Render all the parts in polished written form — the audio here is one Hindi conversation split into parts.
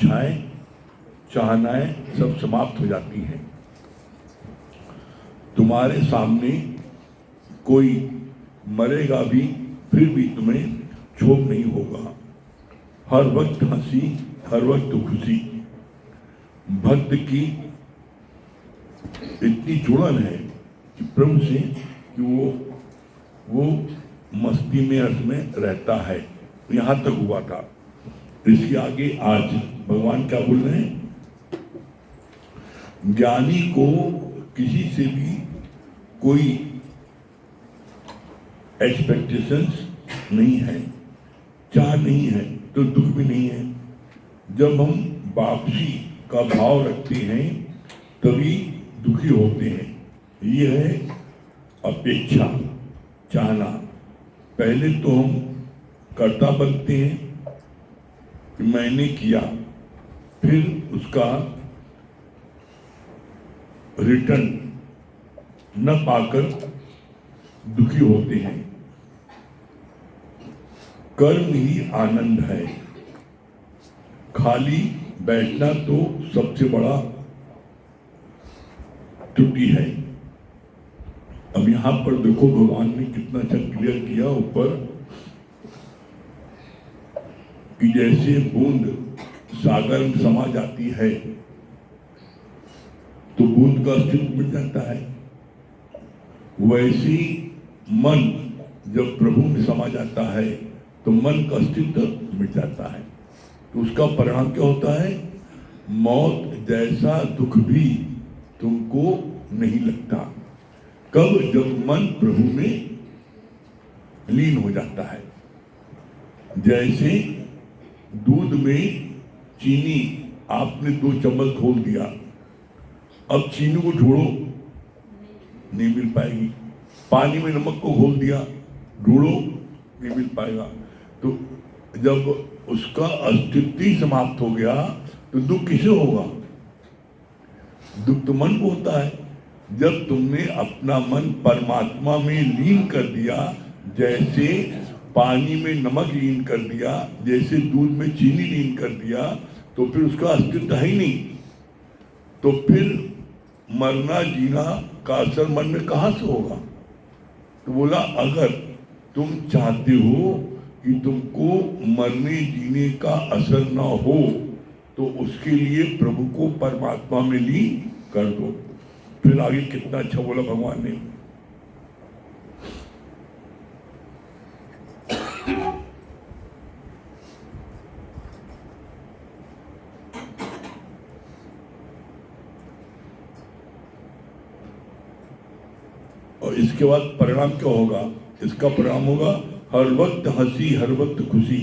इच्छाएं, चाहनाएं सब समाप्त हो जाती हैं। तुम्हारे सामने कोई मरेगा भी, फिर भी तुम्हें क्षोभ नहीं होगा। हर वक्त हंसी, हर वक्त खुशी। भक्त की इतनी जुड़न है कि प्रभु से कि वो मस्ती में, अर्थ में रहता है। यहां तक हुआ था। इसके आगे आज भगवान क्या बोल रहे हैं? ज्ञानी को किसी से भी कोई एक्सपेक्टेशंस नहीं है, चाह नहीं है, तो दुख भी नहीं है। जब हम वापसी का भाव रखते हैं तभी दुखी होते हैं। ये है अपेक्षा, चाहना। पहले तो हम कर्ता बनते हैं कि मैंने किया, फिर उसका रिटर्न न पाकर दुखी होते हैं। कर्म ही आनंद है। खाली बैठना तो सबसे बड़ा त्रुटि है। अब यहां पर देखो भगवान ने कितना अच्छा क्लियर किया ऊपर कि जैसे बूंद सागर में समा जाती है तो बूंद का अस्तित्व मिट जाता है, वैसे मन जब प्रभु में समा जाता है तो मन का अस्तित्व मिट जाता है। तो उसका परिणाम क्या होता है? मौत जैसा दुख भी तुमको नहीं लगता। कब? जब मन प्रभु में लीन हो जाता है। जैसे दूध में चीनी आपने 2 चम्मच घोल दिया, अब चीनी को ढूंढो, नहीं मिल पाएगी। पानी में नमक को घोल दिया, ढूंढो, नहीं मिल पाएगा। तो जब उसका अस्तित्व ही समाप्त हो गया तो दुख किसे होगा? दुख तो मन को होता है। जब तुमने अपना मन परमात्मा में लीन कर दिया, जैसे पानी में नमक लीन कर दिया, जैसे दूध में चीनी लीन कर दिया, तो फिर उसका अस्तित्व है ही नहीं। तो फिर मरना जीना का असर मन में कहां से होगा? तो बोला अगर तुम चाहते हो कि तुमको मरने जीने का असर ना हो तो उसके लिए प्रभु को परमात्मा में लीन कर दो। फिर आगे कितना अच्छा बोला भगवान ने। और इसके बाद परिणाम क्या होगा? इसका परिणाम होगा हर वक्त हंसी, हर वक्त खुशी।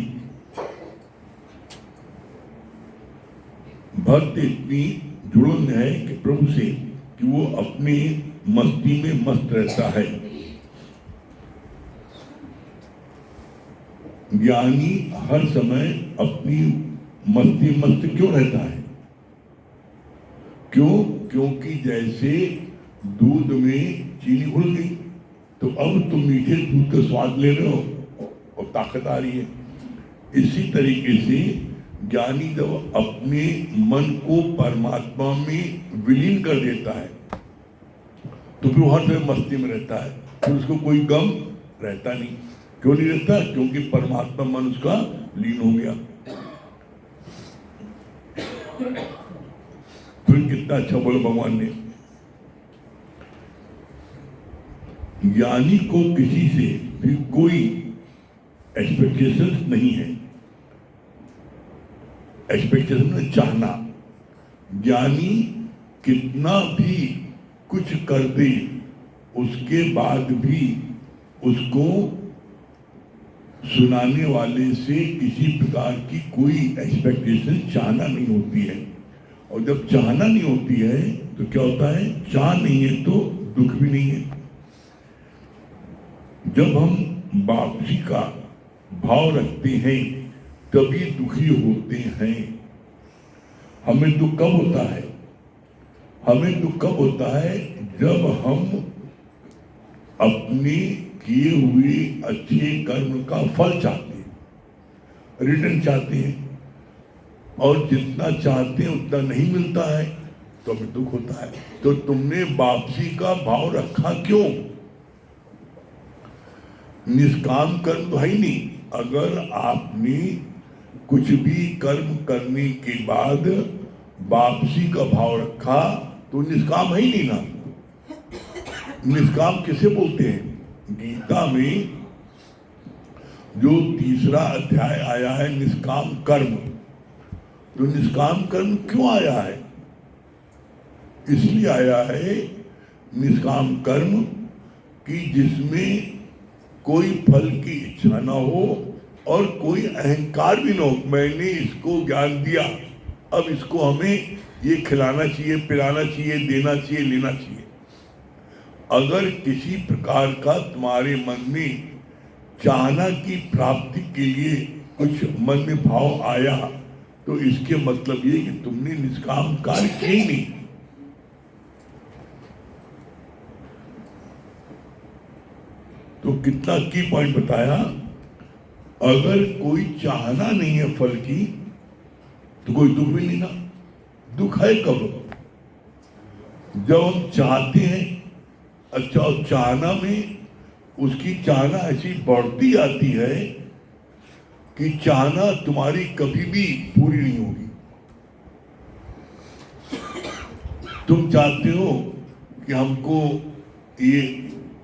भक्त इतनी जुड़न है कि प्रभु से कि वो अपनी मस्ती में मस्त रहता है। ज्ञानी हर समय अपनी मस्ती मस्त क्यों रहता है? क्यों? क्योंकि जैसे दूध में चीनी घुल गई तो अब तुम मीठे दूध का स्वाद ले रहे हो और ताकत आ रही है। इसी तरीके से ज्ञानी जब अपने मन को परमात्मा में विलीन कर देता है तो फिर हर समय मस्ती में रहता है, फिर उसको कोई गम रहता नहीं। क्यों नहीं रहता? क्योंकि परमात्मा मन उसका लीन हो गया। फिर कितना अच्छा बोला भगवान ने, ज्ञानी को किसी से भी कोई एक्सपेक्टेशंस नहीं है। एक्सपेक्टेशन में चाहना। ज्ञानी कितना भी कुछ कर दे उसके बाद भी उसको सुनाने वाले से किसी प्रकार की कोई एक्सपेक्टेशन चाहना नहीं होती है। और जब चाहना नहीं होती है तो क्या होता है? चाह नहीं है तो दुख भी नहीं है। जब हम वापसी का भाव रखते हैं तभी दुखी होते हैं। हमें दुख कब होता है? हमें दुख कब होता है? जब हम अपने किए हुए अच्छे कर्म का फल चाहते हैं, रिटर्न चाहते हैं। और जितना चाहते हैं उतना नहीं मिलता है तो हमें दुख होता है। तो तुमने वापसी का भाव रखा क्यों? निष्काम कर्म तो है ही नहीं। अगर आपने कुछ भी कर्म करने के बाद वापसी का भाव रखा तो निष्काम है ही नहीं ना। निष्काम किसे बोलते हैं? गीता में जो तीसरा अध्याय आया है निष्काम कर्म, तो निष्काम कर्म क्यों आया है? इसलिए आया है निष्काम कर्म कि जिसमें कोई फल की इच्छा ना हो और कोई अहंकार भी ना हो। मैंने इसको ज्ञान दिया, अब इसको हमें ये खिलाना चाहिए, पिलाना चाहिए, देना चाहिए, लेना चाहिए। अगर किसी प्रकार का तुम्हारे मन में चाहना की प्राप्ति के लिए कुछ मन में भाव आया तो इसके मतलब ये कि तुमने निष्काम कार्य किया ही नहीं। तो कितना की पॉइंट बताया, अगर कोई चाहना नहीं है फल की तो कोई दुख भी नहीं ना। दुख है कब? जब हम चाहते हैं। अच्छा, और चाहना में उसकी चाहना ऐसी बढ़ती जाती है कि चाहना तुम्हारी कभी भी पूरी नहीं होगी। तुम चाहते हो कि हमको ये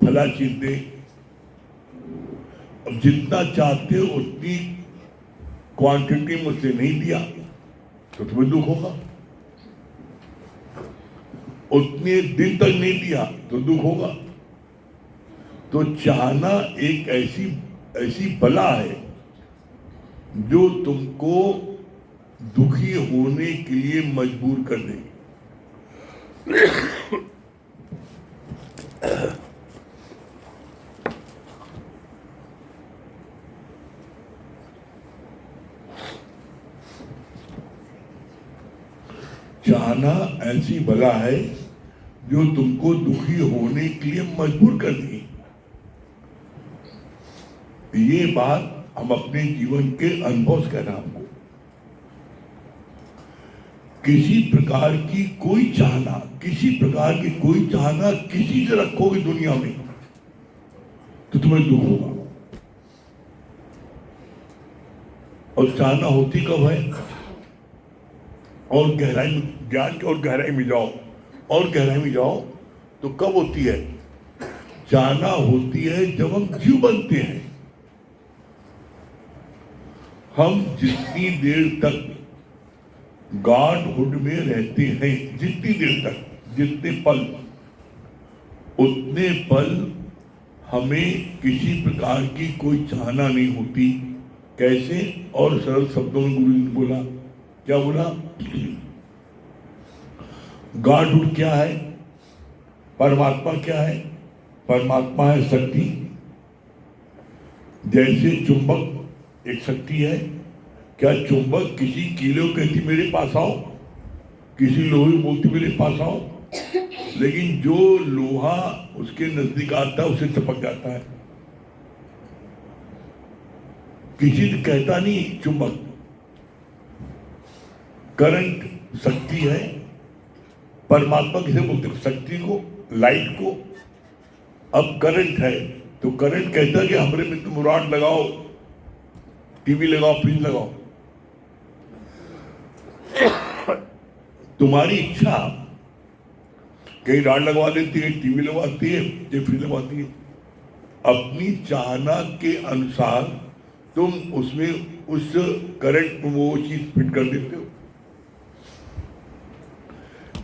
फला चीज दे, अब जितना चाहते हो उतनी क्वांटिटी मुझसे नहीं दिया तो तुम्हें दुख होगा। उतने दिन तक नहीं दिया तो दुख होगा। तो चाहना एक ऐसी बला है जो तुमको दुखी होने के लिए मजबूर कर देगी। चाहना ऐसी बला है जो तुमको दुखी होने के लिए मजबूर कर देगी। ये बात हम अपने जीवन के अनुभव से कह रहे हैं आपको। किसी प्रकार की कोई चाहना, किसी प्रकार की कोई चाहना किसी से रखोगे दुनिया में तो तुम्हें दुख होगा। और चाहना होती कब है? और गहराई में, ज्ञान की और गहराई में जाओ, और गहराई में जाओ तो कब होती है? चाहना होती है जब हम जीव बनते हैं। हम जितनी देर तक गॉडहुड में रहते हैं, जितनी देर तक, जितने पल, उतने पल हमें किसी प्रकार की कोई चाहना नहीं होती। कैसे? और सरल शब्दों में गुरु ने बोला, क्या बोला? गॉडहुड क्या है? परमात्मा क्या है? परमात्मा है शक्ति। जैसे चुंबक एक शक्ति है। क्या चुंबक किसी कीले को कहती मेरे पास आओ, किसी लोहे को बोलती मेरे पास आओ, लेकिन जो लोहा उसके नजदीक आता है उसे चपक जाता है। किसी ने कहता नहीं चुंबक। करंट शक्ति है। परमात्मा किसे बोलते? शक्ति को, लाइट को। अब करंट है तो करंट कहता है कि हमरे में तुम रॉड लगाओ, टीवी लगाओ, फ्रिज लगाओ। तुम्हारी इच्छा कहीं रॉड लगवा देती है, टीवी लगवाती है, या फ्रिज लगवाती है। अपनी चाहना के अनुसार तुम उसमें उस करंट में वो चीज फिट कर देते हो।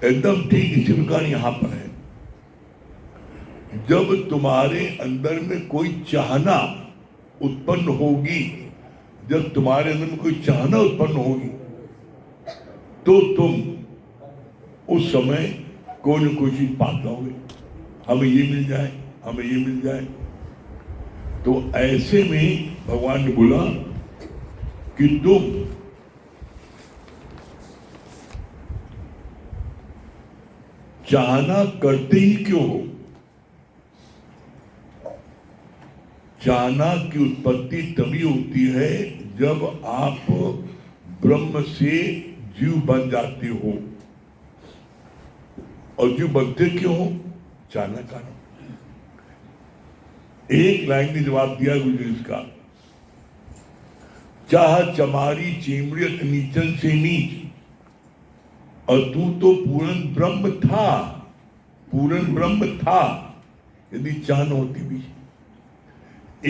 एकदम ठीक इसी प्रकार यहां पर है। जब तुम्हारे अंदर में कोई चाहना उत्पन्न होगी, जब तुम्हारे अंदर में कोई चाहना उत्पन्न होगी तो तुम उस समय कोई न कोई चीज पा जाओगे। हमें ये मिल जाए, हमें ये मिल जाए। तो ऐसे में भगवान ने बोला कि तुम चाहना करते ही क्यों हो? चाहना की उत्पत्ति तभी होती है जब आप ब्रह्म से जीव बन जाते हो। और जीव बनते क्यों हो? चाहना कारण। एक लाइन ने जवाब दिया गुरु जी इसका, चाह चमारी चेमड़ियत नीचन से नीच, और तू तो पूर्ण ब्रह्म था, पूर्ण ब्रह्म था। यदि चाहना होती भी,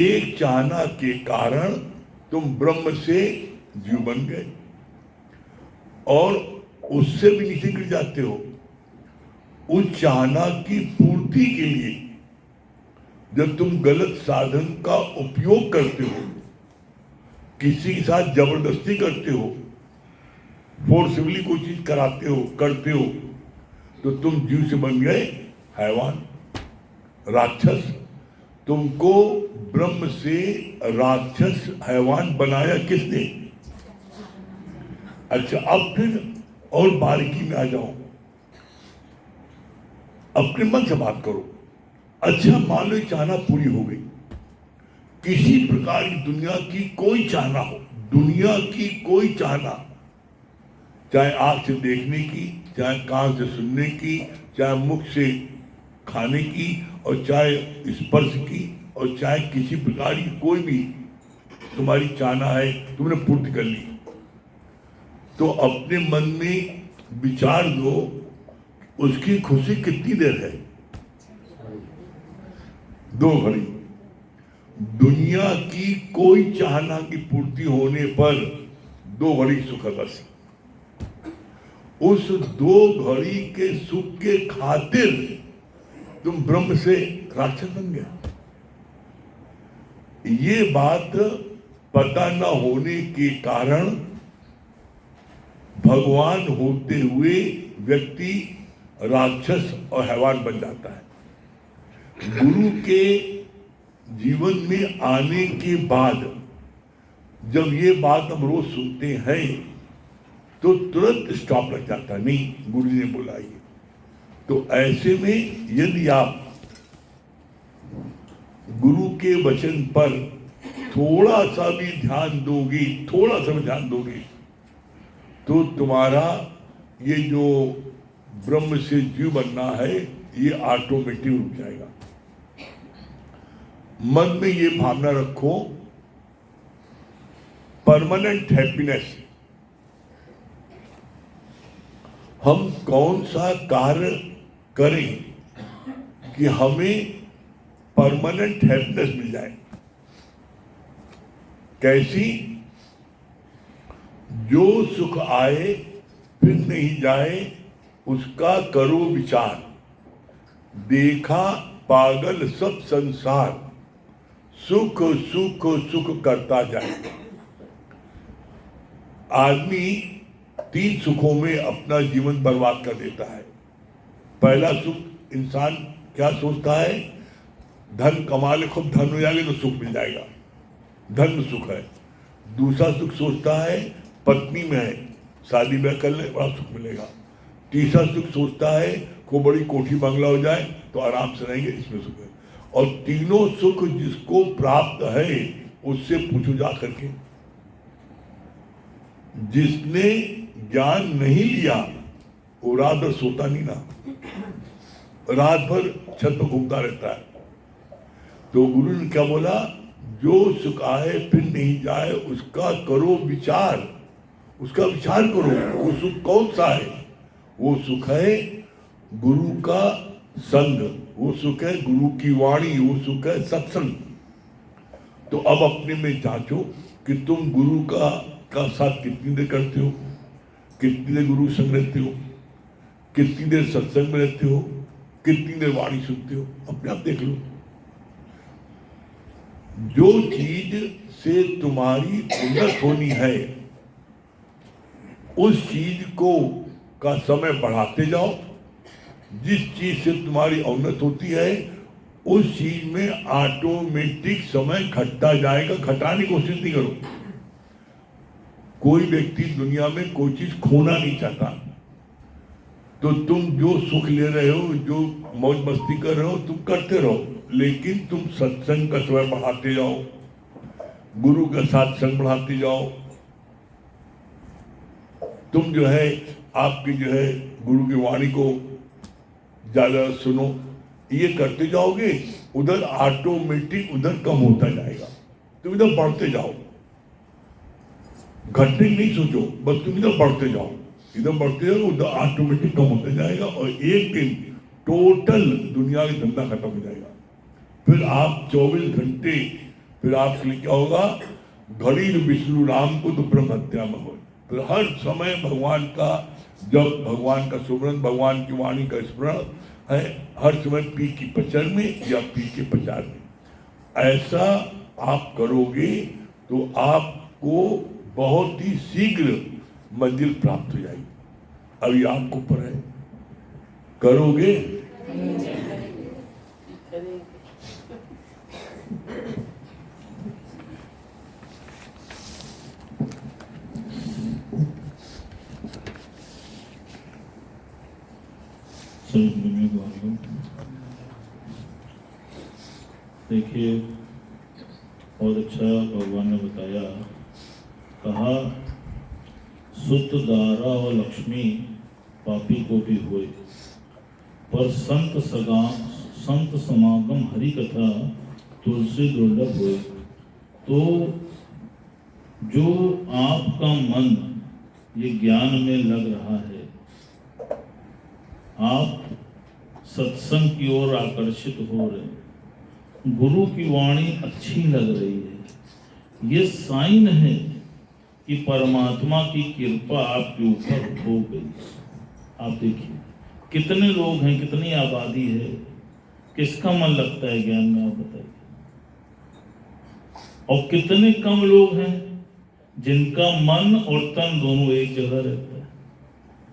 एक चाहना के कारण तुम ब्रह्म से जीव बन गए और उससे भी नीचे गिर जाते हो। उस चाहना की पूर्ति के लिए जब तुम गलत साधन का उपयोग करते हो, किसी के साथ जबरदस्ती करते हो, फोर्सफुली कोई चीज कराते हो, करते हो, तो तुम जीव से बन गए हैवान, राक्षस। तुमको ब्रह्म से राक्षस हैवान बनाया किसने? अच्छा, अब फिर और बारीकी में आ जाओ, अपने मन से बात करो। अच्छा, मान लो चाहना पूरी हो गई, किसी प्रकार की दुनिया की कोई चाहना हो, दुनिया की कोई चाहना, चाहे आंख से देखने की, चाहे कान से सुनने की, चाहे मुख से खाने की, और चाहे स्पर्श की, और चाहे किसी प्रकार की कोई भी तुम्हारी चाहना है, तुमने पूर्ति कर ली, तो अपने मन में विचार दो उसकी खुशी कितनी देर है? 2 घड़ी। दुनिया की कोई चाहना की पूर्ति होने पर 2 घड़ी सुख है बस। उस 2 घड़ी के सुख के खातिर तुम ब्रह्म से राक्षस बन गए। ये बात पता न होने के कारण भगवान होते हुए व्यक्ति राक्षस और हैवान बन जाता है। गुरु के जीवन में आने के बाद जब ये बात हम रोज सुनते हैं तो तुरंत स्टॉप लग जाता, नहीं गुरु जी ने बोला ये। तो ऐसे में यदि आप गुरु के वचन पर थोड़ा सा भी ध्यान दोगे, थोड़ा सा भी ध्यान दोगे, तो तुम्हारा ये जो ब्रह्म से जीव बनना है ये ऑटोमेटिक रुक जाएगा। मन में ये भावना रखो, परमानेंट हैप्पीनेस। हम कौन सा कार्य करें कि हमें परमानेंट हैप्पीनेस मिल जाए? कैसी? जो सुख आए फिर नहीं जाए उसका करो विचार, देखा पागल सब संसार, सुख सुख सुख करता जाए। आदमी 3 सुखों में अपना जीवन बर्बाद कर देता है। पहला सुख, इंसान क्या सोचता है? धन कमा ले, खूब धन हो जाएगा तो सुख मिल जाएगा, धन सुख है। दूसरा सुख सोचता है पत्नी में है, शादी ब्याह कर ले बड़ा सुख मिलेगा। तीसरा सुख सोचता है खूब बड़ी कोठी बंगला हो जाए तो आराम से रहेंगे, इसमें सुख है। और तीनों सुख जिसको प्राप्त है उससे पूछो जा करके। जिसने ज्ञान नहीं लिया वो रात भर सोता नहीं ना, रात भर छत पर घूमता रहता है। तो गुरु ने क्या बोला? जो सुख आए फिर नहीं जाए उसका करो विचार, उसका विचार करो। वो सुख कौन सा है? वो सुख है गुरु का संग, वो सुख है गुरु की वाणी, वो सुख है सत्संग। तो अब अपने में जांचो कि तुम गुरु का साथ कितनी देर करते हो, कितनी देर गुरु संग रहते हो, कितनी देर सत्संग में रहते हो, कितनी देर वाणी सुनते हो। अपने आप देख लो। जो चीज से तुम्हारी उन्नत होनी है उस चीज को का समय बढ़ाते जाओ। जिस चीज से तुम्हारी उन्नत होती है उस चीज में ऑटोमेटिक समय घटता जाएगा। घटाने की कोशिश नहीं करो। कोई व्यक्ति दुनिया में कोई चीज खोना नहीं चाहता। तो तुम जो सुख ले रहे हो, जो मौज मस्ती कर रहे हो, तुम करते रहो, लेकिन तुम सत्संग का समय बढ़ाते जाओ, गुरु का साथ संग बढ़ाते जाओ। तुम जो है आपकी जो है गुरु की वाणी को ज़्यादा सुनो, ये करते जाओगे, उधर ऑटोमेटिक उधर कम होता जाएगा। तुम इधर बढ़ते जाओ, घटने की नहीं सोचो, बस तुम इधर बढ़ते जाओ, इधर बढ़ते जाओ, उधर ऑटोमेटिक कम होता जाएगा और एक दिन टोटल दुनिया का धंधा खत्म हो जाएगा। फिर आप 24 घंटे, फिर आपके लिए क्या होगा, घड़ी विष्णु राम को तो ब्रह्म हत्या में हो। फिर हर समय भगवान का जब भगवान का सुमरन, भगवान की वाणी का स्मरण है, हर समय पी की पचर में या पी के पचार में। ऐसा आप करोगे तो आपको बहुत ही शीघ्र मंजिल प्राप्त हो जाएगी। अभी आपको ऊपर है, करोगे? देखिए, बहुत अच्छा भगवान ने बताया, कहा सुत दारा और लक्ष्मी पापी को भी होए, पर संत समागम हरि कथा तुलसी दुर्लभ होए। तो जो आपका मन ये ज्ञान में लग रहा है, आप सत्संग की ओर आकर्षित हो रहे हैं, गुरु की वाणी अच्छी लग रही है, ये साइन है कि परमात्मा की कृपा आपके ऊपर हो गई। आप देखिए कितने लोग हैं, कितनी आबादी है, किसका मन लगता है ज्ञान में, आप बताइए। और कितने कम लोग हैं जिनका मन और तन दोनों एक जगह रहता है।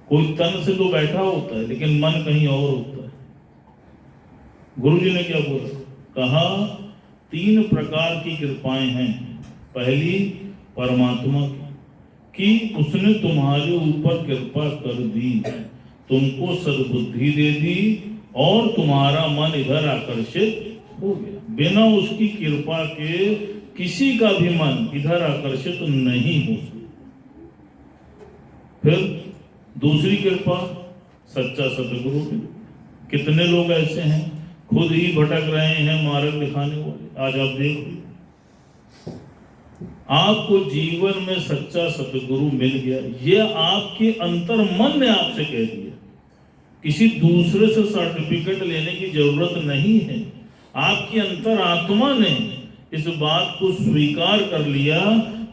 कोई तन से तो बैठा होता है लेकिन मन कहीं और होता है। गुरु जी ने क्या बोला, कहा 3 प्रकार की कृपाएं हैं। पहली परमात्मा की, कि उसने तुम्हारे ऊपर कृपा कर दी, तुमको सद्बुद्धि दे दी और तुम्हारा मन इधर आकर्षित हो गया। बिना उसकी कृपा के किसी का भी मन इधर आकर्षित नहीं हो सकता। फिर दूसरी कृपा सच्चा सतगुरु की। कितने लोग ऐसे हैं खुद ही भटक रहे हैं मार्ग दिखाने वाले। आज आप देख लो, आपको जीवन में सच्चा सतगुरु मिल गया, ये आपके अंतर मन ने आपसे कह दिया। किसी दूसरे से सर्टिफिकेट लेने की जरूरत नहीं है। आपकी अंतर आत्मा ने इस बात को स्वीकार कर लिया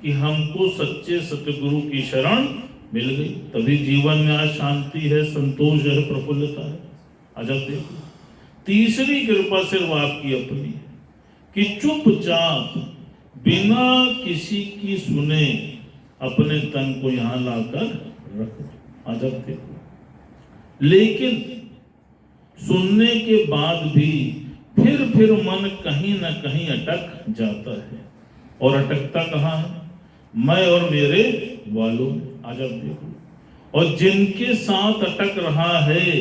कि हमको सच्चे सतगुरु की शरण मिल गई। तभी जीवन में आज शांति है, संतोष है, प्रफुल्लता है। आज आप देखो, तीसरी कृपा सिर्फ आपकी अपनी है कि चुपचाप बिना किसी की सुने अपने तन को यहां लाकर रखो। आज आप देखो, लेकिन सुनने के बाद भी फिर मन कहीं ना कहीं अटक जाता है। और अटकता कहाँ है? मैं और मेरे वालों। आज आप देखो, और जिनके साथ अटक रहा है,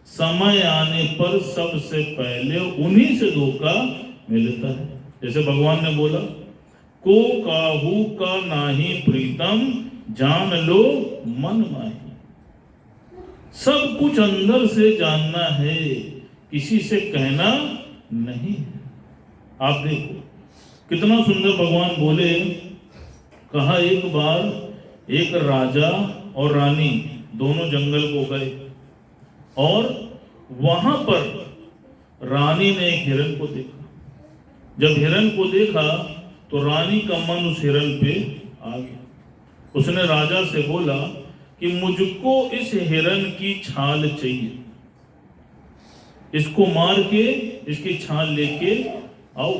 समय आने पर सबसे पहले उन्हीं से धोखा मिलता है। जैसे भगवान ने बोला, को काहू का नाही प्रीतम, जान लो मन माही। सब कुछ अंदर से जानना है, किसी से कहना नहीं है। आप देखो कितना सुंदर भगवान बोले। कहा एक बार एक राजा और रानी दोनों जंगल को गए और वहां पर रानी ने एक हिरन को देखा। जब हिरन को देखा तो रानी का मन उस हिरन पे आ गया। उसने राजा से बोला कि मुझको इस हिरन की छाल चाहिए, इसको मार के इसकी छाल लेके आओ।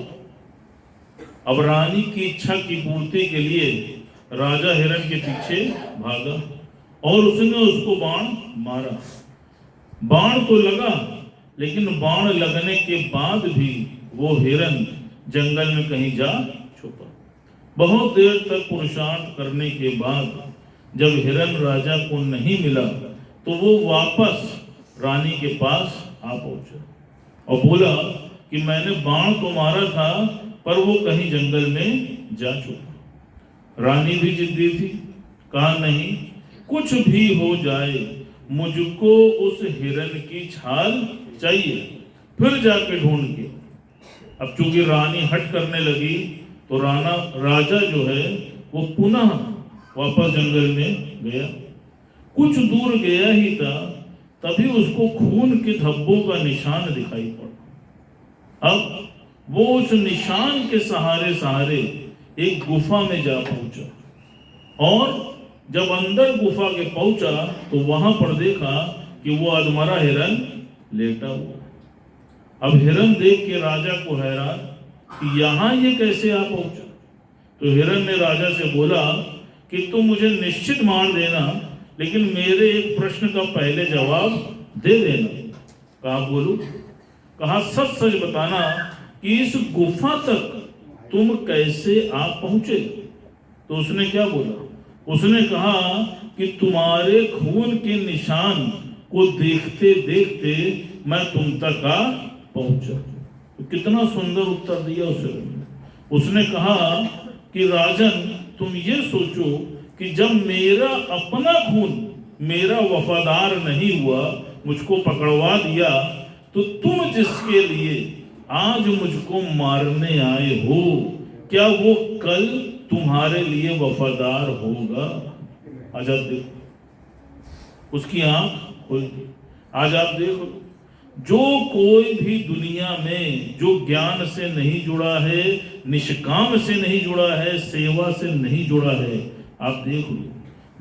अब रानी की इच्छा की पूर्ति के लिए राजा हिरन के पीछे भागा और उसने उसको बाण मारा। बाण तो लगा, लेकिन बाण लगने के बाद भी वो हिरन जंगल में कहीं जा छुपा। बहुत देर तक पुरुषार्थ करने के बाद जब हिरन राजा को नहीं मिला तो वो वापस रानी के पास आ पहुंचा और बोला कि मैंने बाण तो मारा था पर वो कहीं जंगल में जा छुपा। रानी भी जिद्दी थी, कहा नहीं, कुछ भी हो जाए मुझको उस हिरन की छाल चाहिए। फिर जाके ढूंढ के, अब चूंकि रानी हट करने लगी तो राजा जो है वो पुनः वापस जंगल में गया। कुछ दूर गया ही था, तभी उसको खून के धब्बों का निशान दिखाई पड़ा। अब वो उस निशान के सहारे सहारे एक गुफा में जा पहुंचा, और जब अंदर गुफा के पहुंचा तो वहां पर देखा कि वो अधमरा हिरन लेटा हुआ। अब हिरन देख के राजा को हैरान कि यहां ये कैसे आ पहुंचा। तो हिरन ने राजा से बोला कि तुम मुझे निश्चित मार देना, लेकिन मेरे एक प्रश्न का पहले जवाब दे देना। कहा बोलूं? कहा सच सच बताना कि इस गुफा तक तुम कैसे आ पहुंचे। तो उसने क्या बोला? उसने कहा कि तुम्हारे खून के निशान को देखते देखते मैं तुम तक आ पहुंचा। तो कितना सुंदर उत्तर दिया उसने कहा कि राजन, तुम ये सोचो कि जब मेरा अपना खून मेरा वफादार नहीं हुआ, मुझको पकड़वा दिया, तो तुम जिसके लिए आज मुझको मारने आए हो, क्या वो कल तुम्हारे लिए वफादार होगा? आज आप देखो, उसकी आंख खुल गई। आज आप देखो, जो कोई भी दुनिया में जो ज्ञान से नहीं जुड़ा है, निष्काम से नहीं जुड़ा है, सेवा से नहीं जुड़ा है, आप देख लो,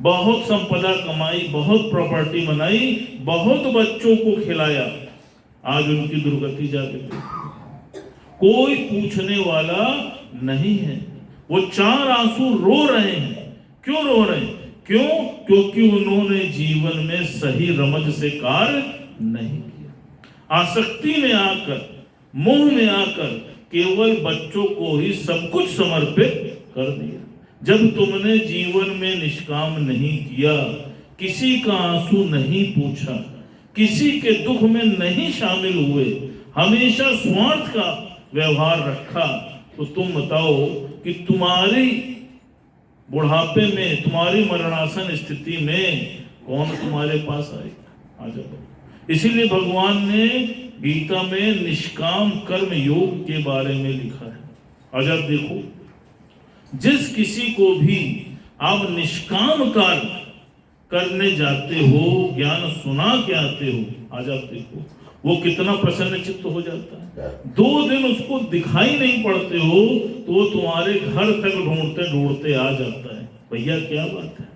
बहुत संपदा कमाई, बहुत प्रॉपर्टी बनाई, बहुत बच्चों को खिलाया, आज उनकी दुर्गति जाके कोई पूछने वाला नहीं है। वो चार आंसू रो रहे हैं। क्यों रो रहे हैं? क्यों? क्योंकि उन्होंने जीवन में सही रमज से कार्य नहीं किया। आसक्ति में आकर, मोह में आकर केवल बच्चों को ही सब कुछ समर्पित कर दिया। जब तुमने जीवन में निष्काम नहीं किया, किसी का आंसू नहीं पूछा, किसी के दुख में नहीं शामिल हुए, हमेशा स्वार्थ का व्यवहार रखा, तो तुम बताओ कि तुम्हारी बुढ़ापे में, तुम्हारी मरणासन स्थिति में कौन तुम्हारे पास आएगा? आ जाओ। इसीलिए भगवान ने गीता में निष्काम कर्म योग के बारे में लिखा है। आज आप देखो, जिस किसी को भी आप निष्काम कार्य करने जाते हो, ज्ञान सुना के आते हो, आज आप देखो वो कितना प्रसन्न चित्त हो जाता है। 2 दिन उसको दिखाई नहीं पड़ते हो तो वो तुम्हारे घर तक ढूंढते ढूंढते आ जाता है। भैया क्या बात है,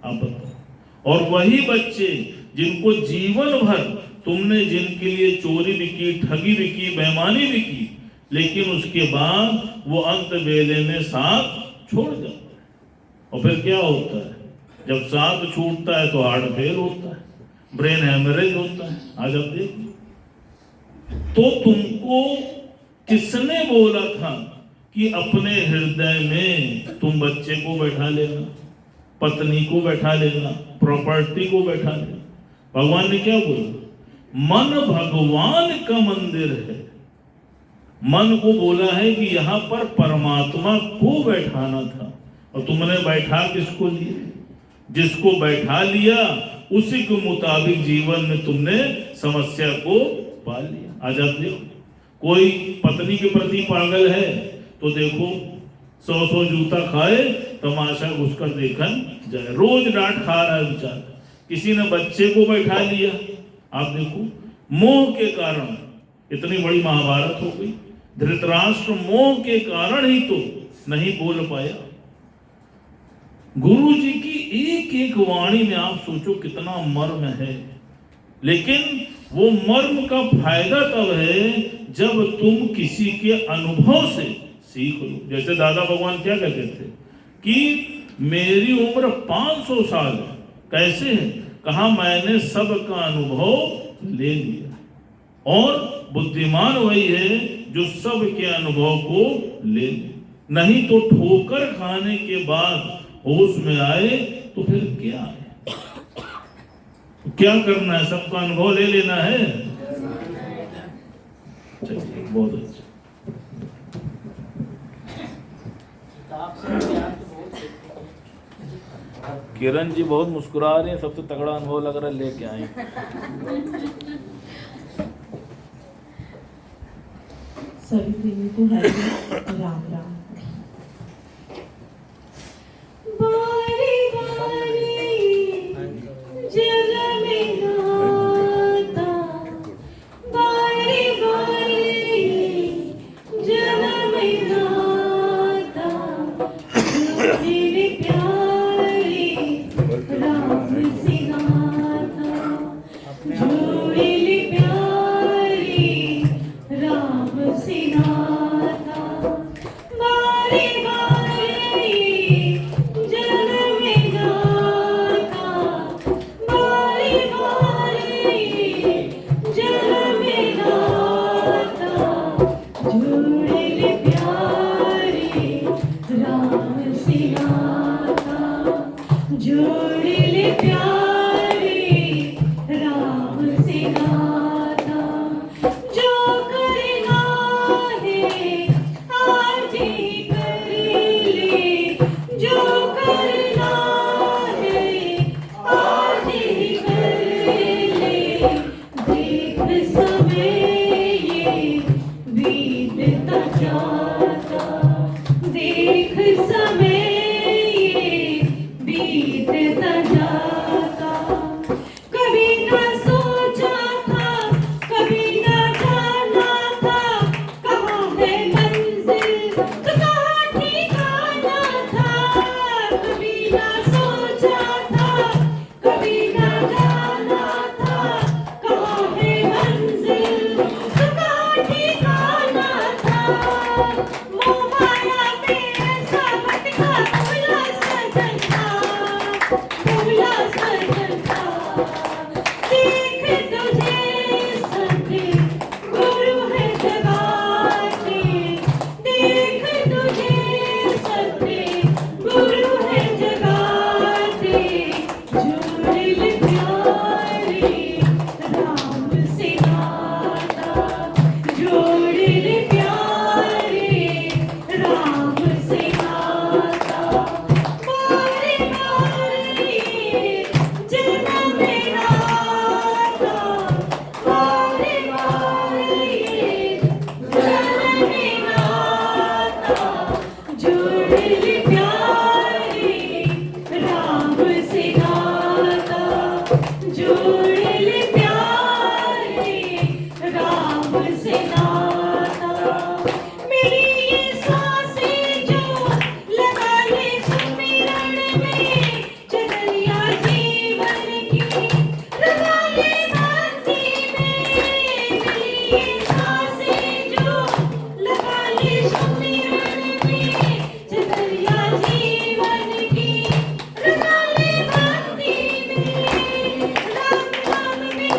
आप बताओ। और वही बच्चे जिनको जीवन भर तुमने जिनके लिए चोरी भी की, ठगी भी की, बेईमानी भी की, लेकिन उसके बाद वो अंत वेले में साथ छोड़ जाता है। और फिर क्या होता है? जब साथ छूटता है तो हार्ट फेल होता है, ब्रेन हेमरेज होता है। आज आप देखो, तो तुमको किसने बोला था कि अपने हृदय में तुम बच्चे को बैठा लेना, पत्नी को बैठा लेना, प्रॉपर्टी को बैठा लेना? भगवान ने क्या बोला? मन भगवान का मंदिर है। मन को बोला है कि यहां पर परमात्मा को बैठाना था, और तुमने बैठा किसको लिया? जिसको बैठा लिया उसी के मुताबिक जीवन में तुमने समस्या को पाल लिया। आज आप देखो, कोई पत्नी के प्रति पागल है तो देखो 100 जूता खाए, तमाशा घुसकर देखन जाए, रोज डांट खा रहा है बेचारा। किसी ने बच्चे को बैठा लिया, आप देखो, मोह के कारण इतनी बड़ी महाभारत हो गई। धृतराष्ट्र मोह के कारण ही तो नहीं बोल पाया। गुरु जी की एक एक वाणी में आप सोचो कितना मर्म है, लेकिन वो मर्म का फायदा तब है जब तुम किसी के अनुभव से सीख लो। जैसे दादा भगवान क्या कहते थे कि मेरी उम्र 500 साल है। कैसे है? कहा मैंने सबका अनुभव ले लिया, और बुद्धिमान वही है जो सबके अनुभव को ले ले। नहीं तो ठोकर खाने के बाद होश में आए तो फिर क्या है? क्या करना है? सबका अनुभव ले लेना है। चलिए, बहुत अच्छा। किरण जी बहुत मुस्कुरा रही हैं, सबसे तगड़ा अनुभव लग रहा है लेके आए। सभी प्रेमी को हरे राम राम। बारी बारी जल में नाता, बारी बारी जल में नाता, मेरे प्यारे राम से नाता, जोड़े प्यारे राम से नाता, बारी बारी जल में नाता, बारी बारी जल में नाता, जोड़े प्यारे राम से नाता, जोड़े प्यारे राम से नाता, जो करना है आज ही कर ले, जो करना है आज ही कर ले, देख समय ये बीतता जाता, देख समय ये बीतता जाता, कभी ना सोचा था, कभी ना जाना था, कहाँ है मंजिल तो कहाँ ठिकाना था, कभी ना सोचा था, कभी ना जाना था, कहाँ है मंजिल तो कहाँ ठिकाना था, मोह माया में ऐसा भटका भूला सजन था, भूला सजन था, देख तुझे सत्य गुरु है जगाते, देख तुझे सत्य गुरु है जगाते, जोड़े प्यारे राम से नाता, जोड़े प्यारे राम से नाता, बारी बारी जन्म में नाता, बारी बारी जन्म में नाता, जोड़े प्यारे राम से नाता, जोड़े प्यारे राम से नाता, मेरी ये सांसें जो लगा ले सुमिरन में, चढ़िया जीवन की लगा ले भक्ति में, मेरी ये सांसें जो लगा ले सुमिरन में, चढ़िया जीवन की लगा ले भक्ति में, राम नाम में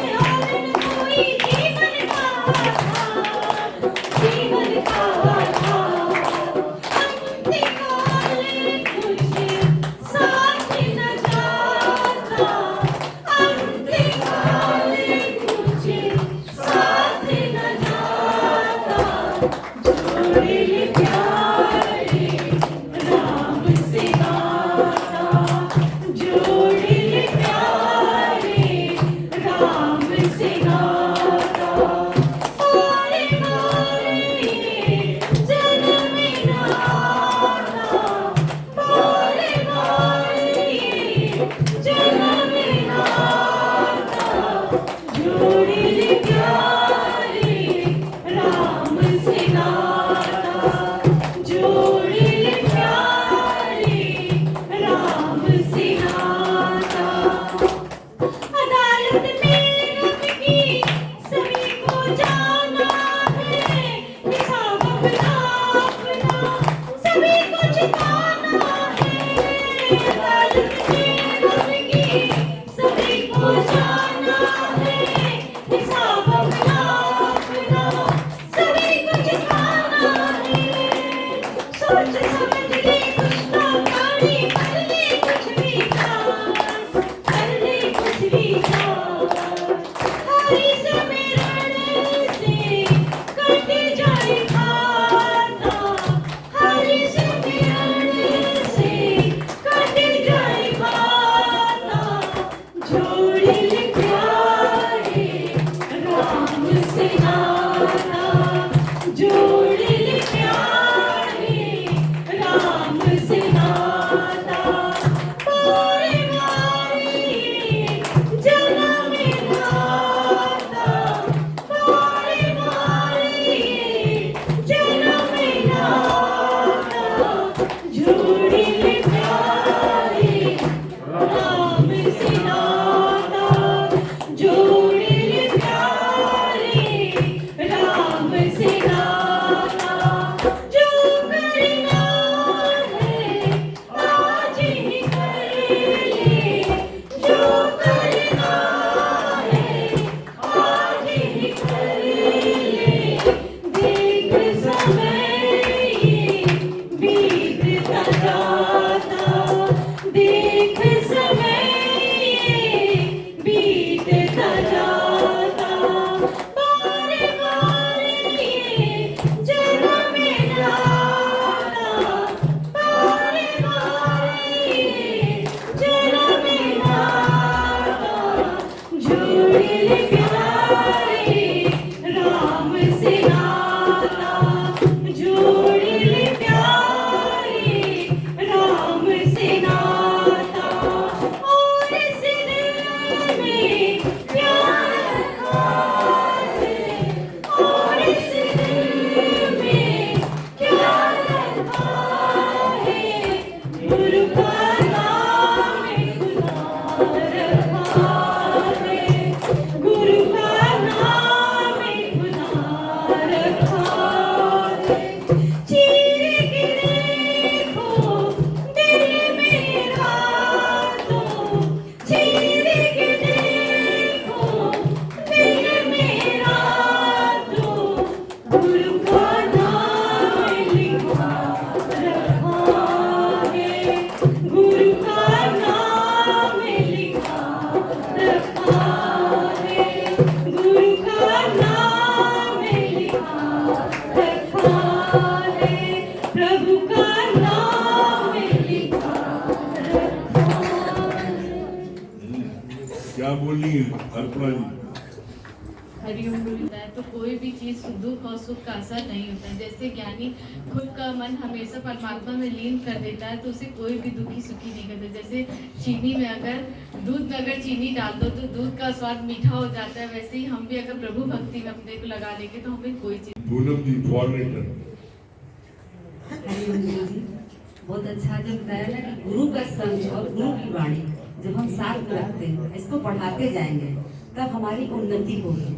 क्या बोली अर्पणा जी? हरिओम बोलता है तो कोई भी चीज दुख और सुख का असर नहीं होता है। जैसे ज्ञानी खुद का मन हमेशा परमात्मा में लीन कर देता है तो उसे कोई भी दुखी सुखी नहीं करता। जैसे चीनी में अगर दूध में अगर चीनी डाल दो तो दूध का स्वाद मीठा हो जाता है, वैसे ही हम भी अगर प्रभु भक्ति में अपने को लगा लेंगे तो हमें कोई चीज। पूनम जी फॉरनेटर। हरिओम गुरु जी, बहुत अच्छा जो बताया ना कि गुरु का संग और गुरु की वाणी जब हम साथ में रखते हैं, इसको बढ़ाते जाएंगे तब हमारी उन्नति होगी।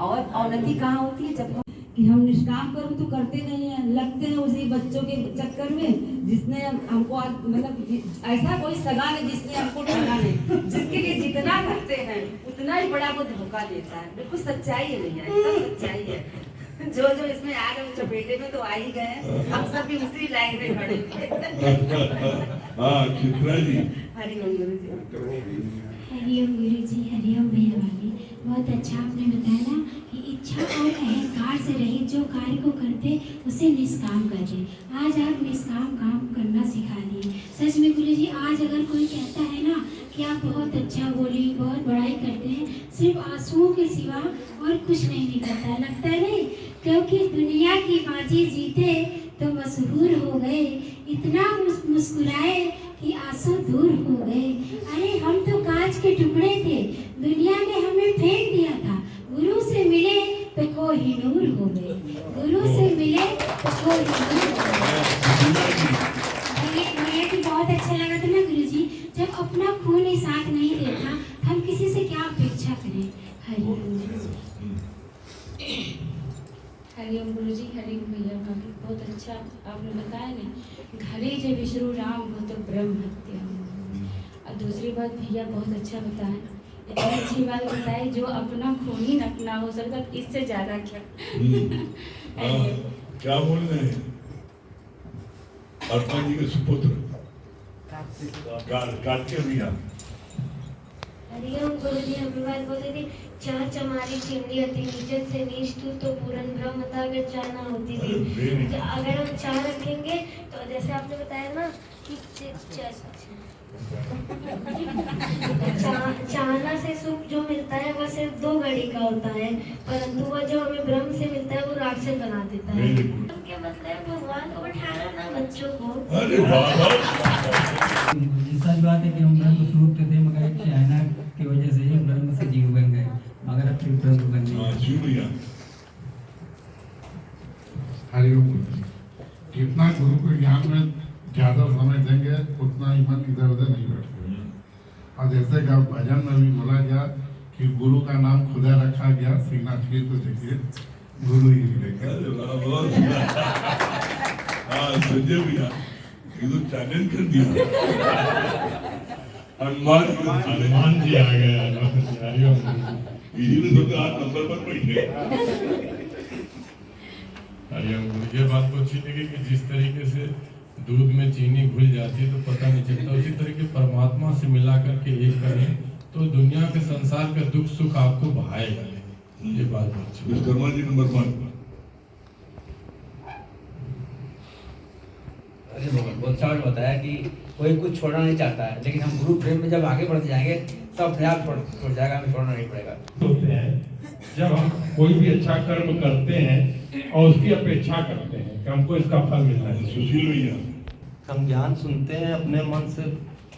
और उन्नति कहाँ होती है? जब हम कि हम निष्काम कर्म तो करते नहीं है, लगते हैं उसी बच्चों के चक्कर में जिसने हमको मतलब ऐसा कोई सगा नहीं जिसने हमको ठगा नहीं। जिसके लिए जितना करते हैं उतना ही बड़ा वो धोखा देता है। बिल्कुल सच्चाई है भैया, एकदम सच्चाई है। जो जो इसमें आ गए चपेटे में तो आ ही गए, हम सब भी उसी लाइन में खड़े हैं। हाँ चित्रा जी। हरिओम गुरु जी। हरिओम गुरु जी, हरिओम मेहरबानी। बहुत अच्छा आपने बताया ना कि इच्छा और अहंकार से रहित जो कार्य को करते उसे निष्काम करें। आज आप निष्काम काम करना सिखा दिए। सच में गुरु जी, आज अगर कोई कहता है ना कि आप बहुत अच्छा बोली, बहुत बड़ाई करते हैं, सिर्फ आंसुओं के सिवा और कुछ नहीं निकलता है, लगता है नहीं? क्योंकि दुनिया की बाजी जीते तो मशहूर हो गए, इतना मुस्कुराए कि आंसू दूर हो गए। अरे हम तो कांच के टुकड़े थे, दुनिया ने हमें फेंक दिया था। गुरु से मिले तो कोहिनूर हो गए, गुरु से मिले तो कोहिनूर हो गए। ये भी बहुत अच्छा लगा था ना गुरु जी, जब अपना खून ही साथ नहीं देता हम किसी से क्या अपेक्षा करें। हरिओम हरिओम गुरु जी, हरिओम भैया भाभी, बहुत अच्छा आपने बताया ना, घरे जे विष्णु राम हो तो ब्रह्म हत्या हो। और दूसरी बात भैया बहुत अच्छा बताया, इतनी अच्छी बात बताई, जो अपना खून ही अपना हो सकता, इससे ज्यादा क्या। क्या बोल रहे हैं? अर्पणा जी के सुपुत्र कार्तिक भैया। हरिओम गुरु जी, हम बात बोल रही थी, चाह चमारी चिंदी अति नीचत से नीच तू तो पूरन ब्रह्म था, अगर चाह ना होती थी। अगर हम चाह रखेंगे तो जैसे आपने बताया ना कि चाहना से सुख जो मिलता है वह सिर्फ 2 घड़ी का होता है, परंतु वह जो हमें ब्रह्म से मिलता है वो राक्षस बना देता है। क्या मतलब भगवान को बैठाना ना बच्चों को। अरे वाह, सच बात है कि हम ब्रह्म स्वरूप थे, मगर एक चाइना की वजह से ही ब्रह्म से जीव बन गए, मगर अब फिर ब्रह्म बन गए। हरिओम गुरु जी, जितना गुरु के ज्ञान में ज्यादा समय देंगे उतना ही मन इधर उधर नहीं बैठेगा। और जैसे कि भजन में भी बोला गया कि गुरु का नाम खुदा रखा गया, श्रीनाथ जी तो देखिए गुरु ही मिलेगा। संजय भैया ये तो चैलेंज कर दिया। हनुमान जी आ गए। इसीलिए तो 8 नंबर पर बैठे। हरिओम गुरु, ये बात तो अच्छी लगी कि जिस तरीके से दूध में चीनी घुल जाती है तो पता नहीं चलता, उसी तरीके परमात्मा से मिला करके एक करें तो दुनिया के संसार का दुख सुख आपको बहाएगा। ये बात अच्छी। विश्वकर्मा जी नंबर 1। बहुत अच्छा बताया कि कोई कुछ छोड़ना नहीं चाहता है, लेकिन हम गुरु प्रेम में जब आगे बढ़ते जाएंगे सब अपने आप छोड़ जाएगा, हमें छोड़ना नहीं पड़ेगा। होते हैं जब हम कोई भी अच्छा कर्म करते हैं और उसकी अपेक्षा करते हैं कि हमको इसका फल मिलना है। सुशील भैया। हम ज्ञान सुनते हैं, अपने मन से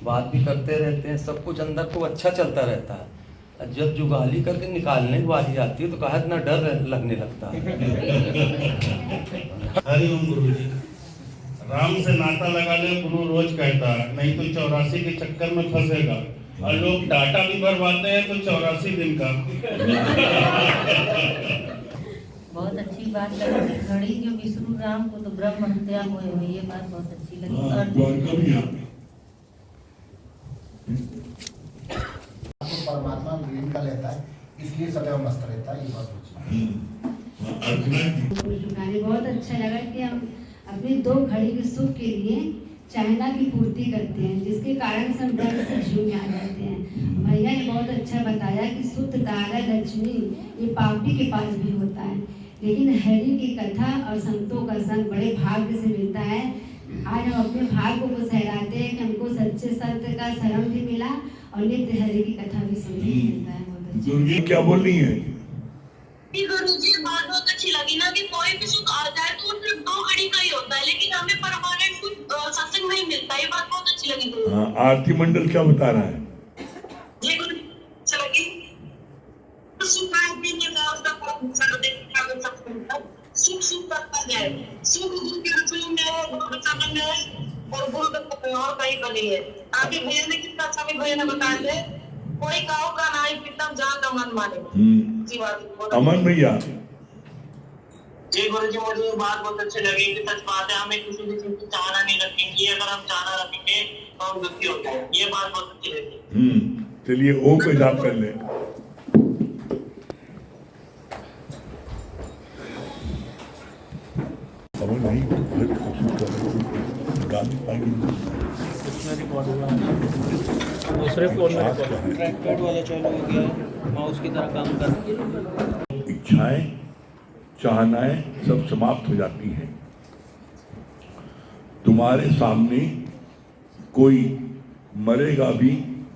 बात भी करते रहते हैं, सब कुछ अंदर को अच्छा चलता रहता है। जब जुगाली करके निकालने की बारी आती है तो कहा इतना डर लगने लगता है। हरिओम गुरु जी, राम से नाता लगा ले, गुरु रोज कहता है, नहीं तो 84 के चक्कर में फंसेगा। और लोग डाटा भी भरवाते हैं तो 84 दिन का। बहुत अच्छी बात लगी, घड़ी जो विष्णु राम को तो ब्रह्म हत्या हुए हुए, ये बात बहुत अच्छी लगी। परमात्मा लीन का लेता है, इसलिए सदैव मस्त रहता है। ये बात बहुत अच्छा लगा कि हम अपनी 2 घड़ी के सुख के लिए चाइना की पूर्ति करते हैं, जिसके कारण से हम ब्रह्म से जीव में आ जाते हैं। भैया ने बहुत अच्छा बताया कि शुद्ध तारा लक्ष्मी ये पापी के पास भी होता है, लेकिन हरि की कथा और संतों का संग बड़े भाग्य से मिलता है। आज हम अपने भाग्य को सहराते हैं कि हमको सच्चे सत्य का शरण भी मिला और नित्य हरि की कथा भी सुनने को मिलता है। बहुत अच्छा। दुर्गी क्या बोल रही है? गुरुजी बात बहुत अच्छी लगी ना कि कोई भी सुख आता है तो सिर्फ 2 घड़ी का ही होता है, लेकिन हमें परमानेंट सुख सत्संग में ही मिलता है। ये बात बहुत अच्छी लगी गुरुजी। हाँ, आरती मंडल क्या बता रहा है? जी गुरुजी अच्छा लगी। तो सुख आदमी ने कहा उसका बहुत सारा देखा है सत्संग सुख सुख करता जाए, सुख दुख के रूप में गुरु चरण में और गुरु का और कहीं का नहीं है। आगे भैया ने कितना अच्छा भी भैया ने बताया थे, कोई गाँव का ना ही कितना जान का मन माने। जी बात अमन भैया जी गुरुजी मुझे ये बात बहुत अच्छी लगी कि सच बात है, हमें किसी भी चीज की चाहना नहीं रखनी चाहिए। अगर हम चाहना रखेंगे तो हम दुखी होते हैं। ये बात बहुत अच्छी लगी। चलिए ओम का जाप कर ले। अमन नहीं गाली पाएंगे दूसरे फोन में ट्रैक पैड वाला चालू हो गया है, माउस की तरह काम कर। इच्छाएं चाहनाएं सब समाप्त हो जाती हैं। तुम्हारे सामने कोई मरेगा भी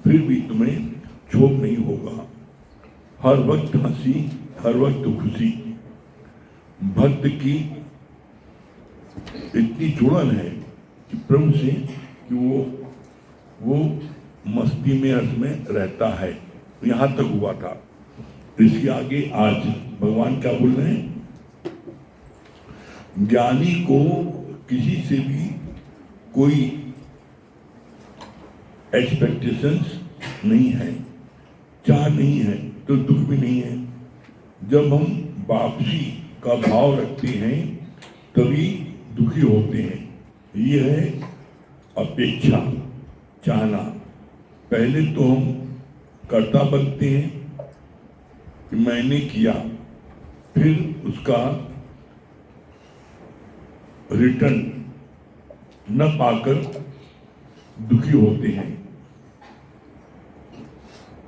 फिर भी तुम्हें क्षोभ नहीं होगा। हर वक्त हंसी, हर वक्त खुशी। भक्त की इतनी जुड़न है कि प्रभु से कि वो मस्ती में अर्थ में रहता है। यहाँ तक हुआ था। इसके आगे आज भगवान क्या बोल रहे हैं? ज्ञानी को किसी से भी कोई एक्सपेक्टेशंस नहीं है, चाह नहीं है, तो दुख भी नहीं है। जब हम वापसी का भाव रखते हैं तभी दुखी होते हैं। ये है अपेक्षा, चाहना। पहले तो हम कर्ता बनते हैं कि मैंने किया, फिर उसका रिटर्न न पाकर दुखी होते हैं।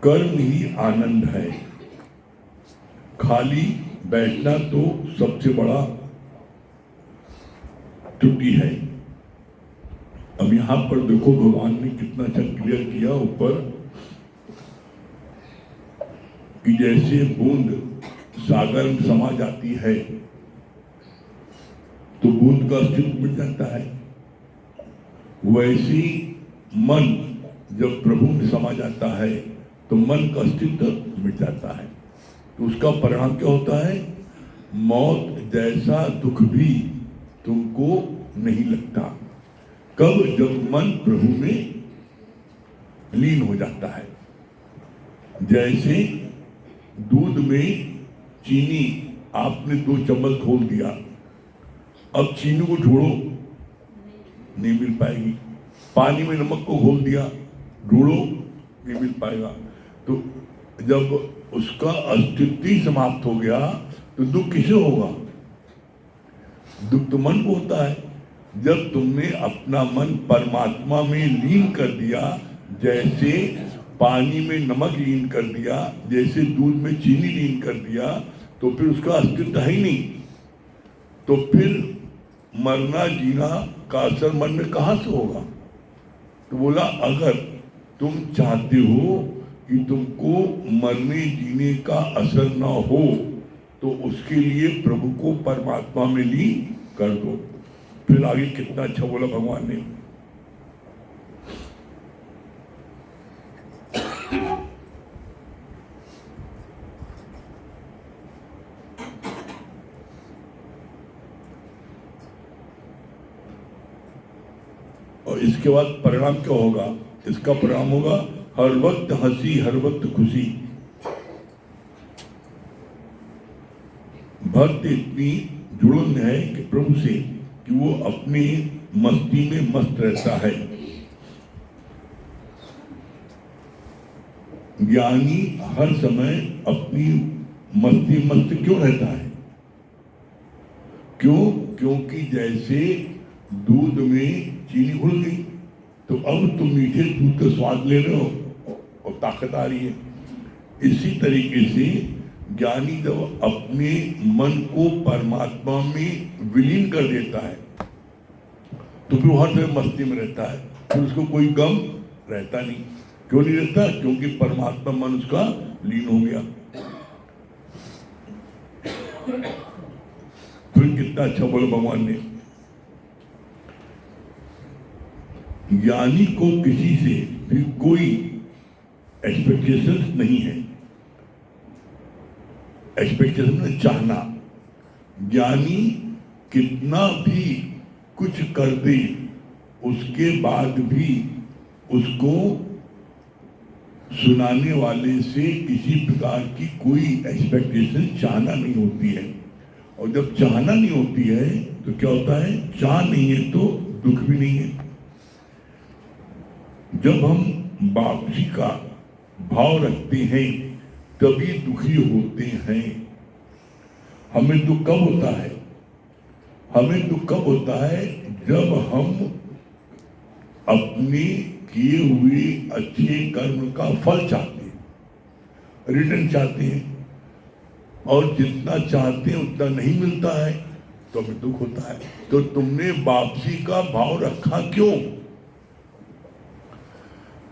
कर्म ही आनंद है। खाली बैठना तो सबसे बड़ा त्रुटि है। अब यहां पर देखो भगवान ने कितना अच्छा क्लियर किया ऊपर कि जैसे बूंद सागर में समा जाती है तो बूंद का अस्तित्व मिट जाता है, वैसे मन जब प्रभु में समा जाता है तो मन का अस्तित्व मिट जाता है। तो उसका परिणाम क्या होता है? मौत जैसा दुख भी तुमको नहीं लगता। कब? जब मन प्रभु में लीन हो जाता है। जैसे दूध में चीनी आपने 2 चम्मच घोल दिया, अब चीनी को ढूंढो नहीं मिल पाएगी। पानी में नमक को घोल दिया, ढूंढो नहीं मिल पाएगा। तो जब उसका अस्तित्व ही समाप्त हो गया तो दुख किसे होगा? दुख तो मन को होता है। जब तुमने अपना मन परमात्मा में लीन कर दिया, जैसे पानी में नमक लीन कर दिया, जैसे दूध में चीनी लीन कर दिया, तो फिर उसका अस्तित्व है ही नहीं। तो फिर मरना जीना का असर मन में कहाँ से होगा? तो बोला अगर तुम चाहते हो कि तुमको मरने जीने का असर ना हो तो उसके लिए प्रभु को परमात्मा में लीन कर दो। फिर आगे कितना अच्छा बोला भगवान ने। और इसके बाद परिणाम क्या होगा? इसका परिणाम होगा हर वक्त हंसी, हर वक्त खुशी। भक्त इतनी जुड़न है कि प्रभु से कि वो अपनी मस्ती में मस्त रहता है। ज्ञानी हर समय अपनी मस्ती मस्त क्यों रहता है? क्यों? क्योंकि जैसे दूध में चीनी घुल गई तो अब तुम मीठे दूध का स्वाद ले रहे हो और ताकत आ रही है। इसी तरीके से ज्ञानी जब अपने मन को परमात्मा में विलीन कर देता है तो फिर हर समय मस्ती में रहता है, फिर उसको कोई गम रहता नहीं। क्यों नहीं रहता? क्योंकि परमात्मा मन उसका लीन हो गया। फिर कितना अच्छा बोला भगवान ने, ज्ञानी को किसी से भी कोई एक्सपेक्टेशन नहीं है। एक्सपेक्टेशन में चाहना, ज्ञानी कितना भी कुछ कर दे उसके बाद भी उसको सुनाने वाले से किसी प्रकार की कोई एक्सपेक्टेशन चाहना नहीं होती है। और जब चाहना नहीं होती है तो क्या होता है? चाह नहीं है तो दुख भी नहीं है। जब हम वापसी का भाव रखते हैं तभी दुखी होते हैं। हमें दुख कब होता है? हमें दुख कब होता है? जब हम अपने किए हुए अच्छे कर्म का फल चाहते हैं, रिटर्न चाहते हैं, और जितना चाहते हैं उतना नहीं मिलता है तो हमें दुख होता है। तो तुमने वापसी का भाव रखा क्यों?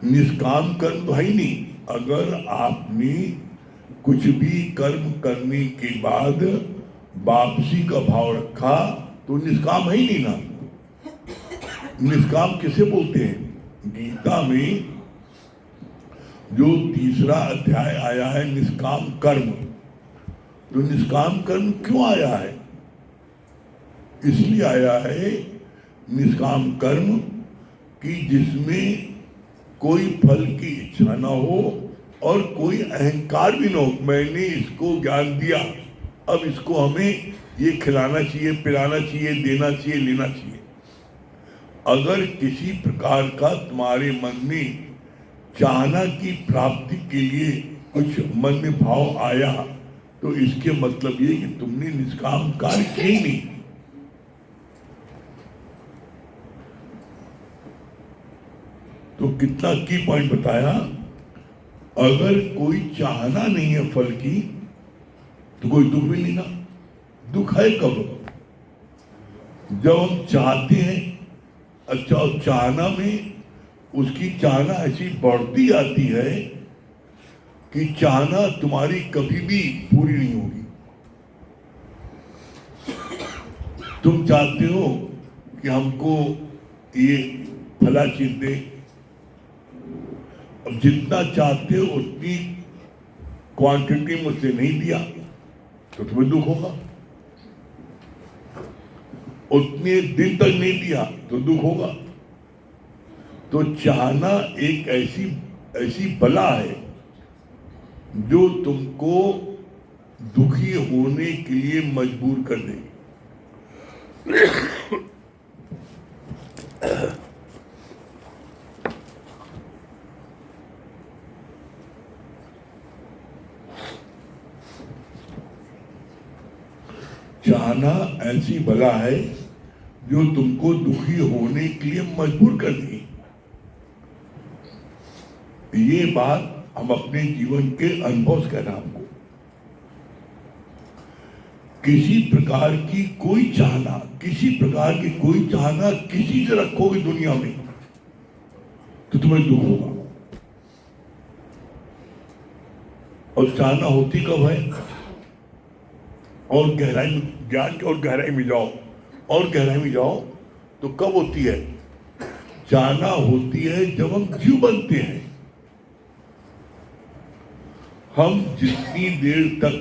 निष्काम कर्म तो है ही नहीं। अगर आपने कुछ भी कर्म करने के बाद वापसी का भाव रखा तो निष्काम है ही नहीं ना। निष्काम किसे बोलते हैं? गीता में जो 3रा अध्याय आया है निष्काम कर्म, तो निष्काम कर्म क्यों आया है? इसलिए आया है निष्काम कर्म कि जिसमें कोई फल की इच्छा ना हो और कोई अहंकार भी ना हो। मैंने इसको ज्ञान दिया, अब इसको हमें ये खिलाना चाहिए, पिलाना चाहिए, देना चाहिए, लेना चाहिए। अगर किसी प्रकार का तुम्हारे मन में चाहना की प्राप्ति के लिए कुछ मन में भाव आया तो इसके मतलब ये कि तुमने निष्काम कार्य किया ही नहीं। तो कितना की पॉइंट बताया। अगर कोई चाहना नहीं है फल की तो कोई दुख भी नहीं ना। दुख है कब? जब हम चाहते हैं। अच्छा, और चाहना में उसकी चाहना ऐसी बढ़ती आती है कि चाहना तुम्हारी कभी भी पूरी नहीं होगी। तुम चाहते हो कि हमको ये फला चीज दे, अब जितना चाहते हो उतनी क्वांटिटी मुझसे नहीं दिया तो तुम्हें दुख होगा। उतने दिन तक नहीं दिया तो दुख होगा। तो चाहना एक ऐसी बला है जो तुमको दुखी होने के लिए मजबूर कर देगी। चाहना ऐसी बला है जो तुमको दुखी होने के लिए मजबूर कर दी। ये बात हम अपने जीवन के अनुभव से कह रहे हैं आपको। किसी प्रकार की कोई चाहना, किसी प्रकार की कोई चाहना किसी से रखोगे दुनिया में तो तुम्हें दुख होगा। और चाहना होती कब है? और गहराई में, ज्ञान की और गहराई में जाओ, और गहराई में जाओ तो कब होती है? चाहना होती है जब हम जीव बनते हैं। हम जितनी देर तक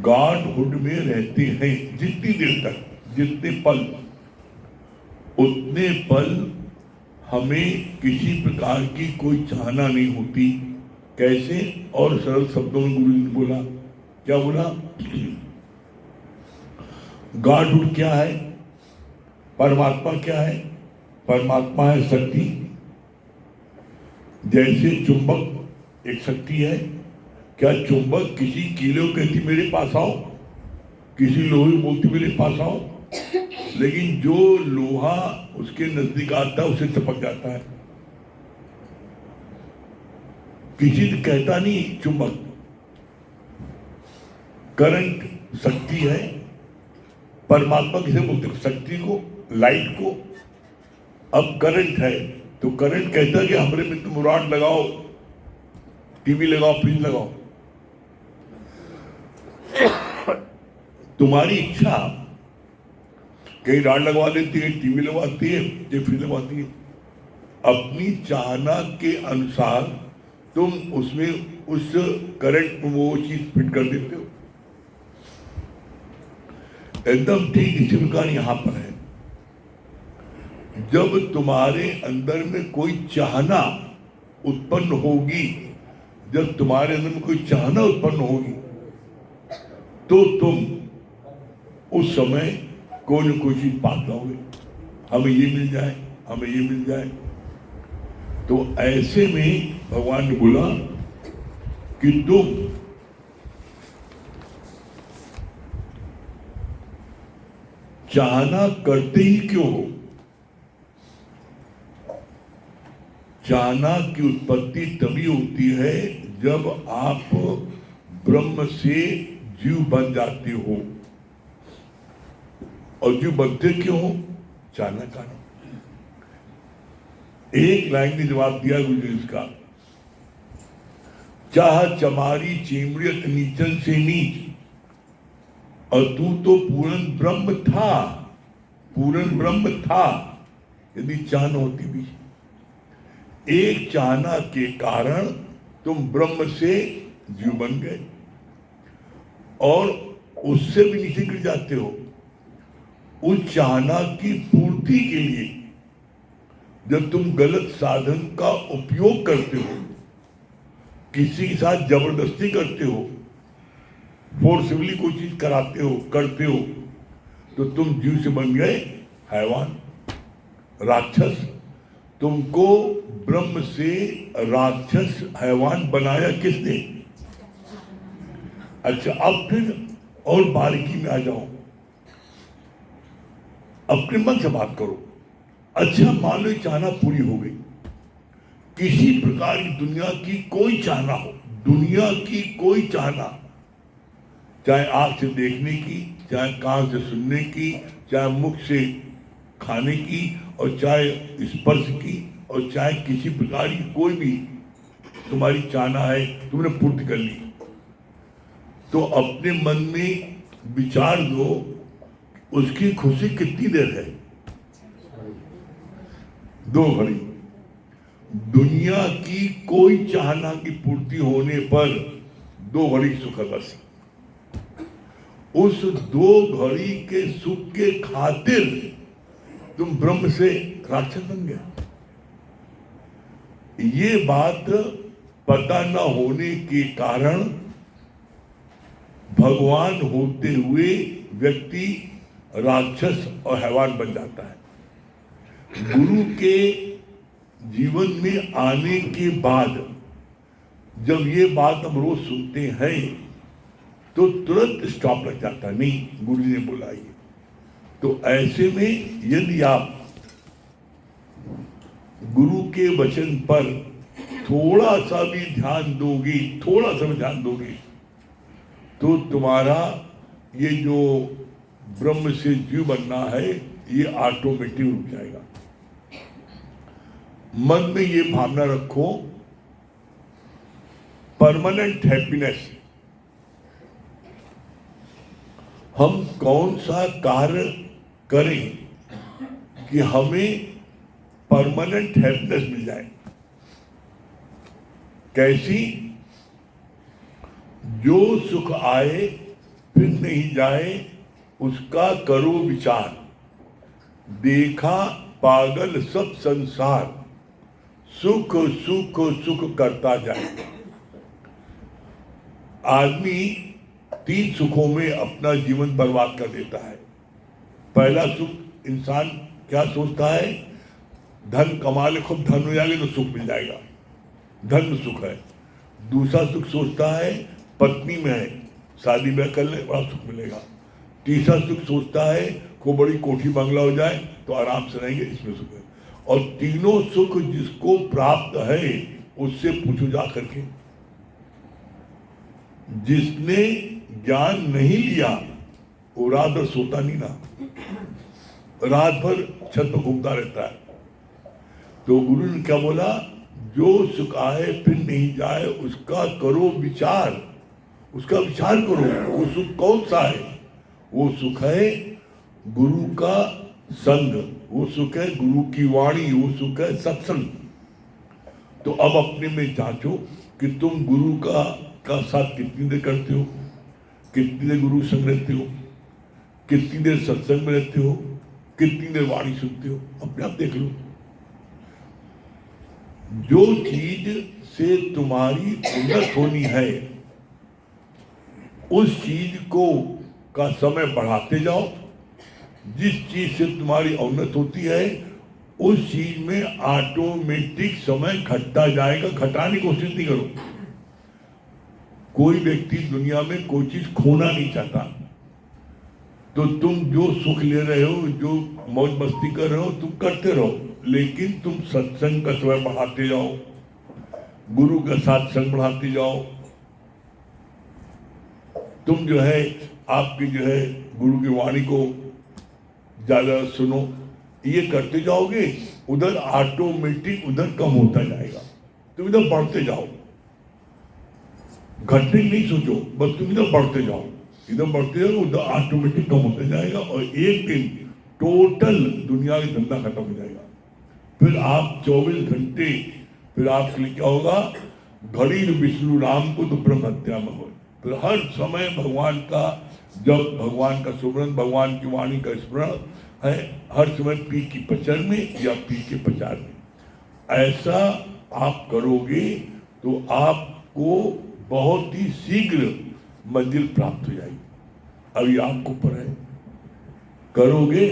गॉडहुड में रहते हैं, जितनी देर तक, जितने पल, उतने पल हमें किसी प्रकार की कोई चाहना नहीं होती। कैसे? और सरल शब्दों में गुरु ने बोला, क्या बोला? गॉडहुड क्या है? परमात्मा क्या है? परमात्मा है शक्ति। जैसे चुंबक एक शक्ति है। क्या चुंबक किसी कीले को कहती मेरे पास आओ, किसी लोहे बोलती मेरे पास आओ? लेकिन जो लोहा उसके नजदीक आता है उसे चिपक जाता है। किसी से कहता नहीं चुंबक। करंट शक्ति है। परमात्मा किसे बोलते हैं? शक्ति को, लाइट को। अब करंट है तो करंट कहता है कि हमरे में तुम रॉड लगाओ, टीवी लगाओ, फ्रिज लगाओ। तुम्हारी इच्छा कहीं रॉड लगवा देती है, टीवी लगवाती है, या फ्रिज लगवाती है। अपनी चाहना के अनुसार तुम उसमें उस करंट में वो चीज फिट कर देते हो। एकदम ठीक इसी प्रकार यहां पर है। जब तुम्हारे अंदर में कोई चाहना उत्पन्न होगी, जब तुम्हारे अंदर में कोई चाहना उत्पन्न होगी, तो तुम उस समय कोई न कोई चीज पा पाओगे। हमें ये मिल जाए, हमें ये मिल जाए। तो ऐसे में भगवान ने बोला कि तुम चाहना करते ही क्यों हो? चाहना की उत्पत्ति तभी होती है जब आप ब्रह्म से जीव बन जाते हो। और जीव बनते क्यों हो? चाहना कारण। एक लाइन ने जवाब दिया गुरु इसका, चाह चमारी चेमड़ियत नीचन से नीच, और तू तो पूर्ण ब्रह्म था, पूर्ण ब्रह्म था। यदि चाहना होती भी, एक चाहना के कारण तुम ब्रह्म से जीव बन गए और उससे भी नीचे गिर जाते हो। उस चाहना की पूर्ति के लिए जब तुम गलत साधन का उपयोग करते हो, किसी के साथ जबरदस्ती करते हो, फोर्सफुली कोई चीज कराते हो, करते हो, तो तुम जीव से बन गए हैवान, राक्षस। तुमको ब्रह्म से राक्षस हैवान बनाया किसने? अच्छा, अब फिर और बारीकी में आ जाओ, अपने मन से बात करो। अच्छा, मान लो चाहना पूरी हो गई, किसी प्रकार की दुनिया की कोई चाहना हो, दुनिया की कोई चाहना, चाहे आंख से देखने की, चाहे कान से सुनने की, चाहे मुख से खाने की, और चाहे स्पर्श की, और चाहे किसी प्रकार की कोई भी तुम्हारी चाहना है, तुमने पूर्ति कर ली, तो अपने मन में विचार दो, उसकी खुशी कितनी देर है? 2 घड़ी। दुनिया की कोई चाहना की पूर्ति होने पर 2 घड़ी सुख है बस। उस 2 घड़ी के सुख के खातिर तुम ब्रह्म से राक्षस बन गए। ये बात पता न होने के कारण भगवान होते हुए व्यक्ति राक्षस और हैवान बन जाता है। गुरु के जीवन में आने के बाद जब ये बात हम रोज सुनते हैं तो तुरंत स्टॉप लग जाता है, नहीं गुरु ने बोला ये। तो ऐसे में यदि आप गुरु के वचन पर थोड़ा सा भी ध्यान दोगे, थोड़ा सा भी ध्यान दोगे, तो तुम्हारा ये जो ब्रह्म से जीव बनना है ये ऑटोमेटिक रुक जाएगा। मन में ये भावना रखो, परमानेंट हैप्पीनेस। हम कौन सा कार्य करें कि हमें परमानेंट हैप्पीनेस मिल जाए? कैसी? जो सुख आए फिर नहीं जाए उसका करो विचार, देखा पागल सब संसार, सुख सुख सुख करता जाए। आदमी 3 सुखों में अपना जीवन बर्बाद कर देता है। पहला सुख, इंसान क्या सोचता है? धन कमा ले, खूब धन हो जाएगा तो सुख मिल जाएगा, धन सुख है। दूसरा सुख सोचता है पत्नी में है, शादी ब्याह कर ले बड़ा सुख मिलेगा। तीसरा सुख सोचता है खूब बड़ी कोठी बंगला हो जाए तो आराम से रहेंगे, इसमें सुख है। और तीनों सुख जिसको प्राप्त है उससे पूछो जा करके। जिसने ज्ञान नहीं लिया वो रात भर सोता नहीं ना, रात भर छत पर घूमता रहता है। तो गुरु ने क्या बोला, जो सुख आए फिर नहीं जाए उसका करो विचार, उसका विचार करो। वो सुख कौन सा है? वो सुख है गुरु का संग, वो सुख है गुरु की वाणी, वो सुख है सत्संग। तो अब अपने में जांचो कि तुम गुरु का साथ कितनी देर करते हो, कितनी देर गुरु संग रहते हो, कितनी देर सत्संग में रहते हो, कितनी देर वाणी सुनते हो, अपने आप देख लो। जो चीज से तुम्हारी उन्नत होनी है उस चीज को का समय बढ़ाते जाओ। जिस चीज से तुम्हारी उन्नत होती है उस चीज में ऑटोमेटिक समय घटता जाएगा। घटाने की कोशिश नहीं करो। कोई व्यक्ति दुनिया में कोई चीज खोना नहीं चाहता। तो तुम जो सुख ले रहे हो, जो मौज मस्ती कर रहे हो, तुम करते रहो, लेकिन तुम सत्संग का समय बढ़ाते जाओ, गुरु का साथ संग बढ़ाते जाओ। तुम जो है आपकी जो है गुरु की वाणी को ज्यादा सुनो, ये करते जाओगे, उधर ऑटोमेटिक उधर कम होता जाएगा। तुम इधर बढ़ते जाओ, घटने नहीं सोचो, बस तुम इधर बढ़ते जाओ, इधर बढ़ते जाओ, उधर ऑटोमेटिक कम होता जाएगा और एक दिन टोटल दुनिया का धंधा खत्म हो जाएगा। फिर आप 24 घंटे फिर आपके लिए क्या होगा, घड़ी विष्णु राम को तो ब्रह्म हत्या में हो। फिर हर समय भगवान का जब भगवान का सुमरन, भगवान की वाणी का स्मरण है, हर समय पी की पचर में या पी के पचार में। ऐसा आप करोगे तो आपको बहुत ही शीघ्र मंजिल प्राप्त हो जाएगी। अभी आपको ऊपर है, करोगे?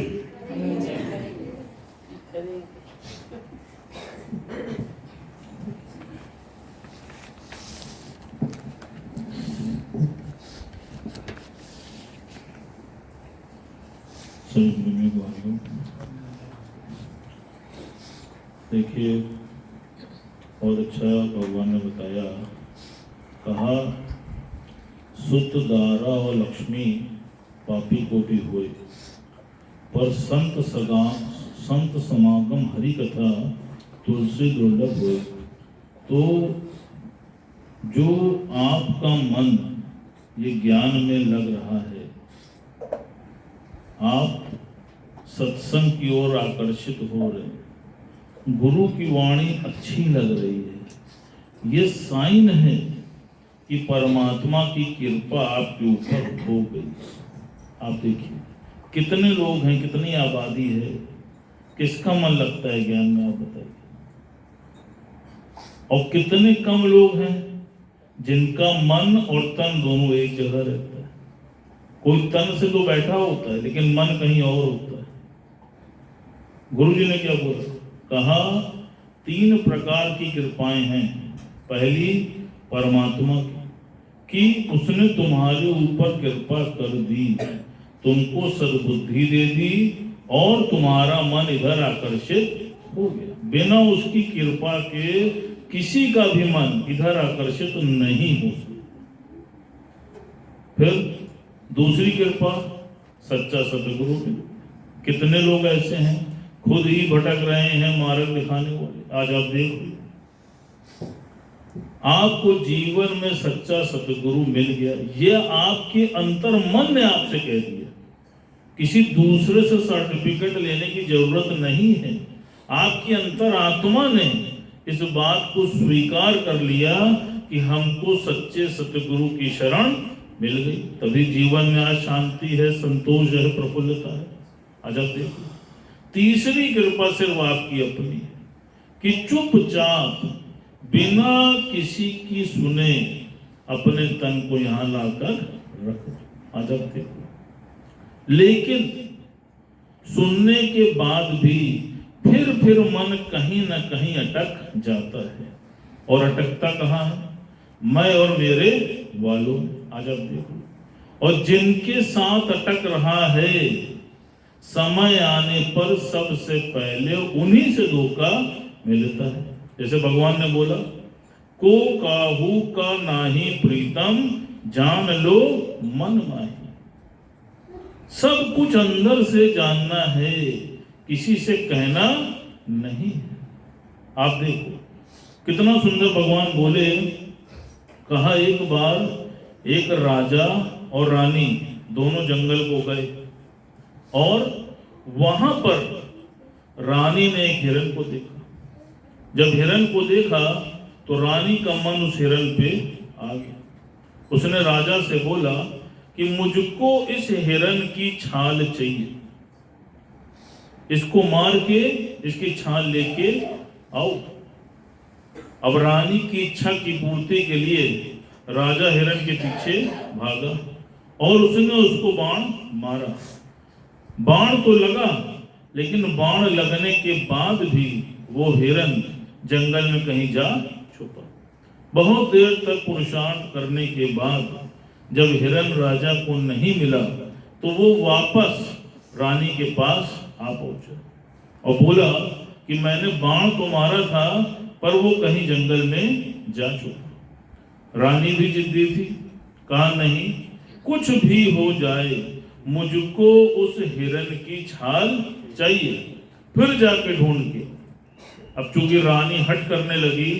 देखिए, बहुत अच्छा भगवान ने बताया, कहा सुत दारा और लक्ष्मी पापी कोटि हुए, पर संत समागम हरि कथा तुलसी दुर्लभ हुए। तो जो आपका मन ये ज्ञान में लग रहा है, आप सत्संग की ओर आकर्षित हो रहे हैं, गुरु की वाणी अच्छी लग रही है, ये साइन है कि परमात्मा की कृपा आपके ऊपर हो गई। आप देखिए कितने लोग हैं, कितनी आबादी है, किसका मन लगता है ज्ञान में, आप बताइए। और कितने कम लोग हैं जिनका मन और तन दोनों एक जगह रहता है। कोई तन से तो बैठा होता है लेकिन मन कहीं और होता है। गुरु जी ने क्या बोला, कहा 3 प्रकार की कृपाएं हैं। पहली परमात्मा की, कि उसने तुम्हारे ऊपर कृपा कर दी, तुमको सद्बुद्धि दे दी और तुम्हारा मन इधर आकर्षित हो गया। बिना उसकी कृपा के किसी का भी मन इधर आकर्षित नहीं हो सकता। फिर दूसरी कृपा सच्चा सतगुरु की। कितने लोग ऐसे हैं खुद ही भटक रहे हैं मार्ग दिखाने वाले। आज आप देख लीजिए, आपको जीवन में सच्चा सतगुरु मिल गया, ये आपके अंतर मन ने आपसे कह दिया। किसी दूसरे से सर्टिफिकेट लेने की जरूरत नहीं है। आपकी अंतर आत्मा ने इस बात को स्वीकार कर लिया कि हमको सच्चे सतगुरु की शरण मिल गई। तभी जीवन में आज शांति है, संतोष है, प्रफुल्लता है। आज आप देखो, तीसरी कृपा सिर्फ आपकी अपनी है कि चुपचाप बिना किसी की सुने अपने तन को यहां लाकर रखो। आज आप देखो, लेकिन सुनने के बाद भी फिर मन कहीं ना कहीं अटक जाता है। और अटकता कहाँ है? मैं और मेरे वालों। आज आप देखो, और जिनके साथ अटक रहा है, समय आने पर सबसे पहले उन्हीं से धोखा मिलता है। जैसे भगवान ने बोला, को काहू का नाही प्रीतम, जान लो मन माही। सब कुछ अंदर से जानना है, किसी से कहना नहीं है। आप देखो कितना सुंदर भगवान बोले, कहा एक बार एक राजा और रानी दोनों जंगल को गए और वहां पर रानी ने एक हिरन को देखा। जब हिरन को देखा तो रानी का मन उस हिरन पे आ गया। उसने राजा से बोला कि मुझको इस हिरन की छाल चाहिए, इसको मार के इसकी छाल लेके आओ। अब रानी की इच्छा की पूर्ति के लिए राजा हिरन के पीछे भागा और उसने उसको बाण मारा। बाण तो लगा, लेकिन बाण लगने के बाद भी वो हिरन जंगल में कहीं जा छुपा। बहुत देर तक पुरुषार्थ करने के बाद जब हिरन राजा को नहीं मिला तो वो वापस रानी के पास आ पहुंचा और बोला कि मैंने बाण तो मारा था पर वो कहीं जंगल में जा छुपा। रानी भी जिद्दी थी, कहा नहीं, कुछ भी हो जाए मुझको उस हिरन की छाल चाहिए, फिर जाके ढूंढ के। अब चूंकि रानी हट करने लगी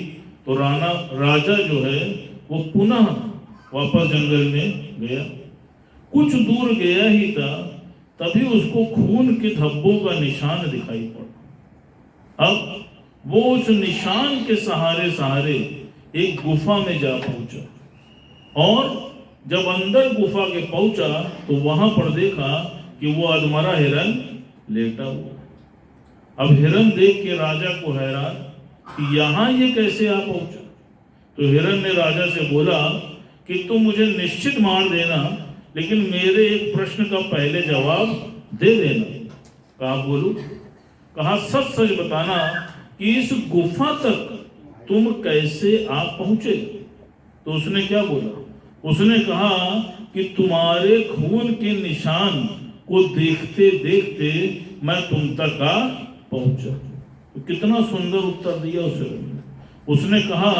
तो राजा जो है वो पुनः वापस जंगल में गया। कुछ दूर गया ही था तभी उसको खून के धब्बों का निशान दिखाई पड़ा। अब वो उस निशान के सहारे सहारे एक गुफा में जा पहुंचा और जब अंदर गुफा के पहुंचा तो वहां पर देखा कि वो अधमरा हिरन लेटा हुआ। अब हिरन देख के राजा को हैरान कि यहां ये कैसे आ पहुंचा। तो हिरन ने राजा से बोला कि तुम मुझे निश्चित मार देना, लेकिन मेरे एक प्रश्न का पहले जवाब दे देना। कहा बोलूं? कहा सच सच बताना कि इस गुफा तक तुम कैसे आ पहुंचे। तो उसने क्या बोला? उसने कहा कि तुम्हारे खून के निशान को देखते देखते मैं तुम तक आ पहुंचा। तो कितना सुंदर उत्तर दिया उसने कहा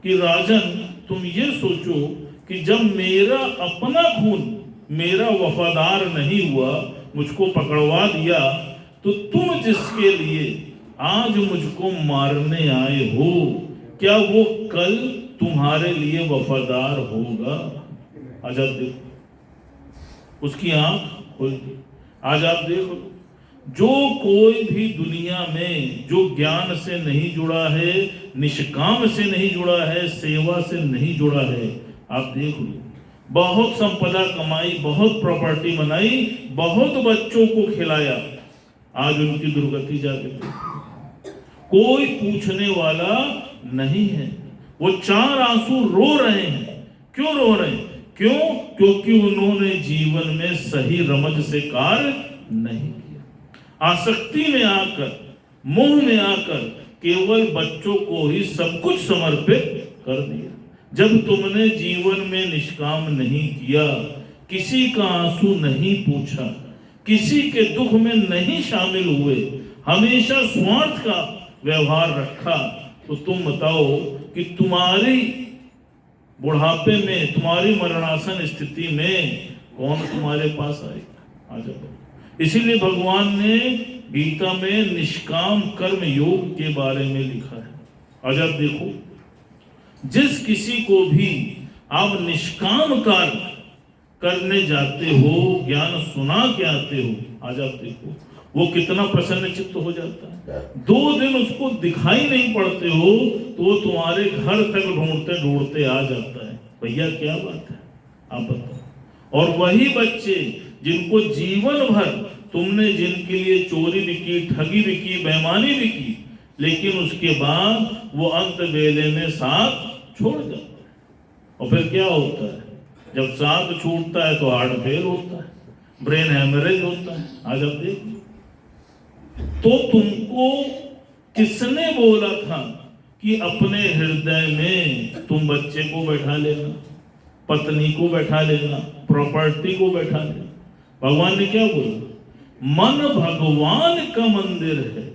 कि राजन, तुम ये सोचो कि जब मेरा अपना खून मेरा वफादार नहीं हुआ, मुझको पकड़वा दिया, तो तुम जिसके लिए आज मुझको मारने आए हो, क्या वो कल तुम्हारे लिए वफादार होगा? आज आप देखो, उसकी आंख खुल गई। आज आप देखो, जो कोई भी दुनिया में जो ज्ञान से नहीं जुड़ा है, निष्काम से नहीं जुड़ा है, सेवा से नहीं जुड़ा है, आप देख लो, बहुत संपदा कमाई, बहुत प्रॉपर्टी बनाई, बहुत बच्चों को खिलाया, आज उनकी दुर्गति जाके कोई पूछने वाला नहीं है। वो चार आंसू रो रहे हैं। क्यों रो रहे हैं? क्यों? क्योंकि उन्होंने जीवन में सही रमज से कार्य नहीं किया। आसक्ति में आकर, मोह में आकर केवल बच्चों को ही सब कुछ समर्पित कर दिया। जब तुमने जीवन में निष्काम नहीं किया, किसी का आंसू नहीं पूछा, किसी के दुख में नहीं शामिल हुए, हमेशा स्वार्थ का व्यवहार रखा, तो तुम बताओ कि तुम्हारी बुढ़ापे में, तुम्हारी मरणासन स्थिति में कौन तुम्हारे पास आएगा? आ जाओ। इसीलिए भगवान ने गीता में निष्काम कर्म योग के बारे में लिखा है। आज आप देखो, जिस किसी को भी आप निष्काम कार्य करने जाते हो, ज्ञान सुना के आते हो, आज आप देखो वो कितना प्रसन्न चित्त हो जाता है। 2 दिन उसको दिखाई नहीं पड़ते हो तो वो तुम्हारे घर तक ढूंढते ढूंढते आ जाता है। भैया क्या बात है, आप बताओ। और वही बच्चे जिनको जीवन भर तुमने जिनके लिए चोरी भी की, ठगी भी की, बेईमानी भी की, लेकिन उसके बाद वो अंत वेले में साथ छोड़ जाता है। और फिर क्या होता है? जब साथ छूटता है तो हार्ट फेल होता है, ब्रेन हेमरेज होता है। आज आप देखो, तो तुमको किसने बोला था कि अपने हृदय में तुम बच्चे को बैठा लेना, पत्नी को बैठा लेना, प्रॉपर्टी को बैठा लेना? भगवान ने क्या बोला? मन भगवान का मंदिर है।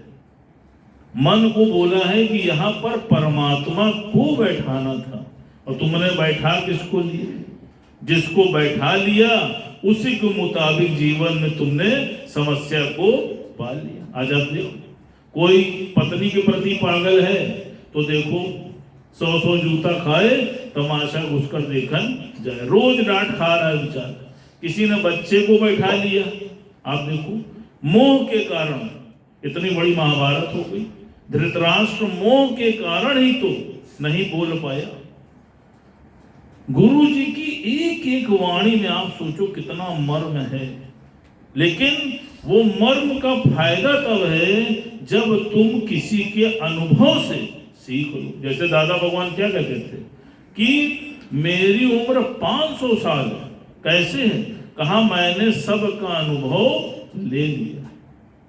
मन को बोला है कि यहाँ पर परमात्मा को बैठाना था, और तुमने बैठा किसको लिया? जिसको बैठा लिया उसी के मुताबिक जीवन में तुमने समस्या को पा लिया। आज आप देखो, कोई पत्नी के प्रति पागल है तो देखो 100 जूता खाए तमाशा घुसकर देखन जाए, रोज डांट खा रहा है बेचारा। किसी ने बच्चे को बैठा लिया, आप देखो मोह के कारण इतनी बड़ी महाभारत हो गई। धृतराष्ट्र मोह के कारण ही तो नहीं बोल पाया। गुरु जी की एक एक वाणी में आप सोचो कितना मर्म है, लेकिन वो मर्म का फायदा तब है जब तुम किसी के अनुभव से सीख लो। जैसे दादा भगवान क्या कहते थे कि मेरी उम्र 500 साल है, कैसे है? कहा मैंने सबका अनुभव ले लिया।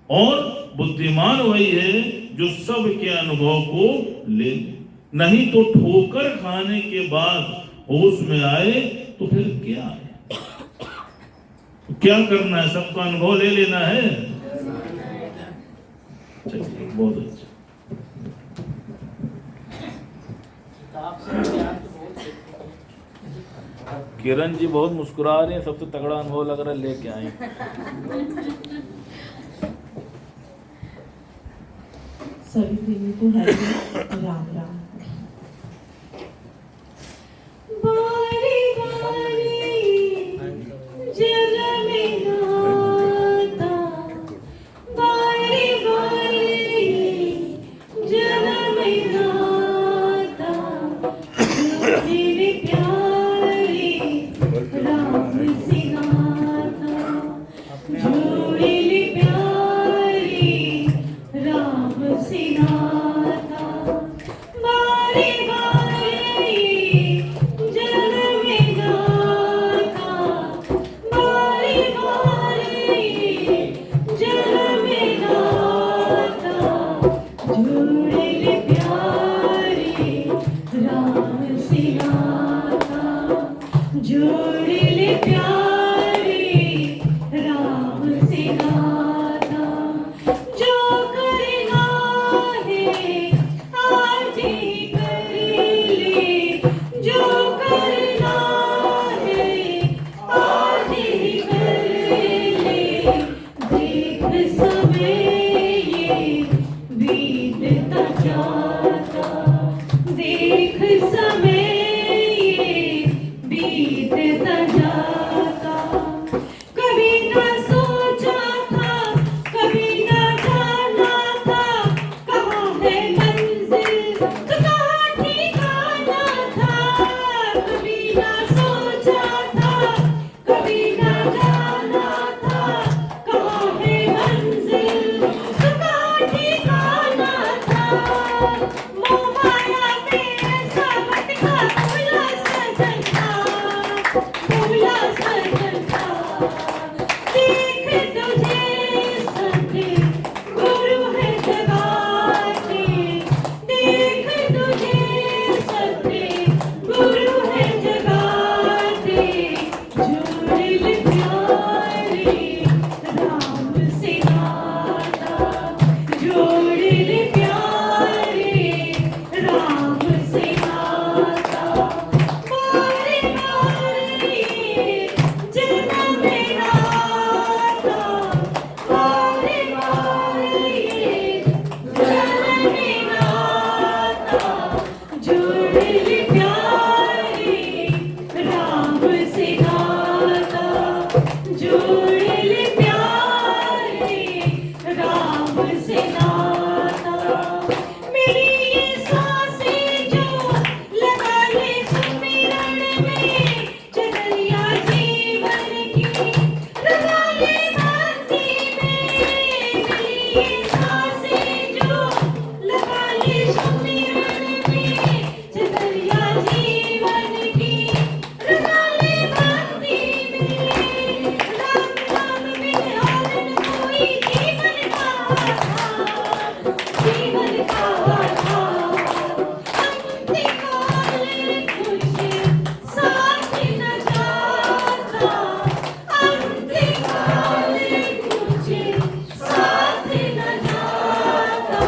और बुद्धिमान वही है जो सबके अनुभव को ले ले, नहीं तो ठोकर खाने के बाद होश में आए तो फिर क्या है? तो क्या करना है? सबका अनुभव ले लेना है। चलिए बहुत अच्छा। किरण जी बहुत मुस्कुरा रही हैं, सबसे तगड़ा अनुभव लग रहा है लेके आए। सभी प्रेमी को हरि राम राम। बारी बारी जन्म नाता, बारी बारी जन्म नाता, दिल प्यारी राम से नाता, जोड़ी प्यारी राम से नाता, बारी बारी जन्म नाता, बारी बारी जन्म नाता, जोड़ी प्यारी राम से नाता, जोड़ी प्यारी राम से नाता, जो करना है आज ही कर ले, जो करना है आज ही कर ले, देख समय ये बीतता जाता, देख समय ये बीतता जाता, कभी ना सोचा था, कभी ना जाना था, कहाँ है मंजिल तो कहाँ ठिकाना था, कभी ना सोचा था, कभी ना जाना था, कहाँ है मंजिल तो कहाँ ठिकाना था, मोह माया में ऐसा भटका भूला सजन था, भूला सजन था, देख तुझे सत्य गुरु है जगाते, देख तुझे सत्य गुरु है जगाते, जोड़ प्यारे राम से नाता, जोड़ प्यारे राम से नाता, बारी बारी जन्म नाता, बारी बारी जन्म नाता, जोड़ प्यारे राम से नाता, जोड़ प्यारे राम से नाता, मेरी ये सांसें जो लगा ले सुमिरन में, चढ़िया जीवन की लगा ले बाजी में, मेरी ये सांसें जो लगा ले सुमिरन में, चढ़िया जीवन की लगा ले बाजी में, राम नाम बिन और कोई जीवन का था, जीवन का था, अंतिम काल तुझे साथ न जाता, अंतिम काल तुझे साथ न जाता,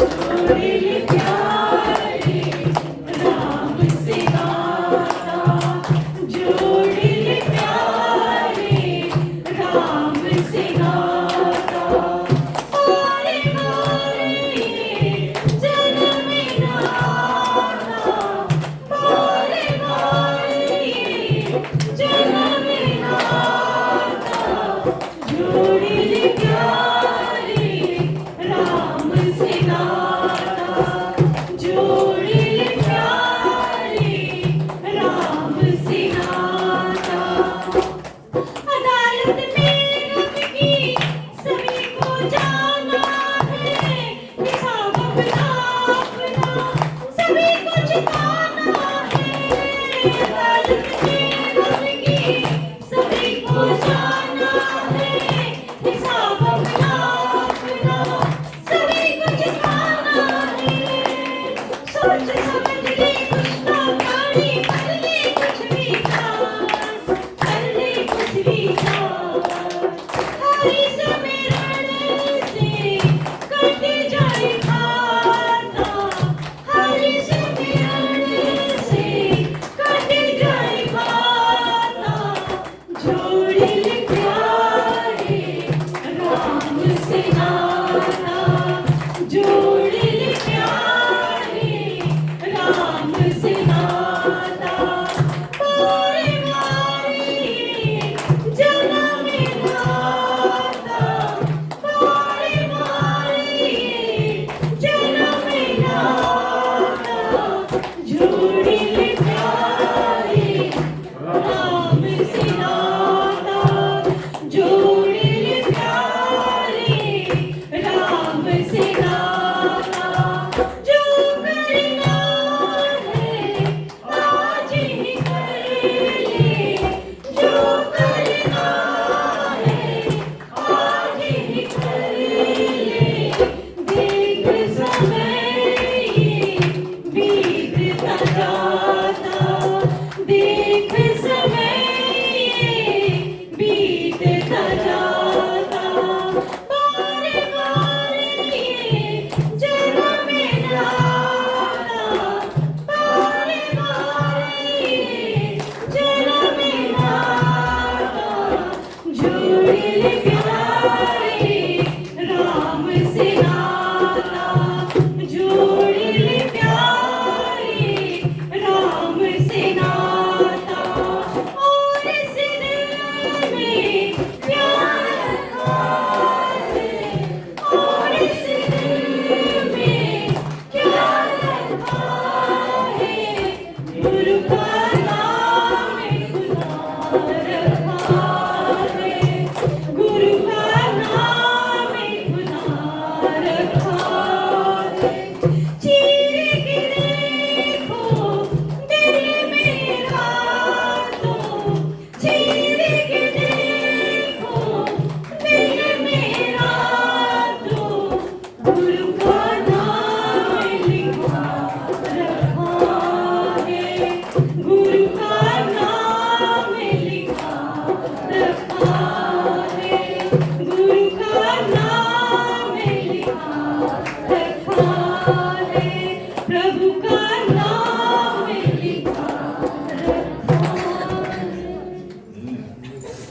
जोड़ प्यारे राम से नाता, जोड़ प्यारे राम से नाता, बारी बारी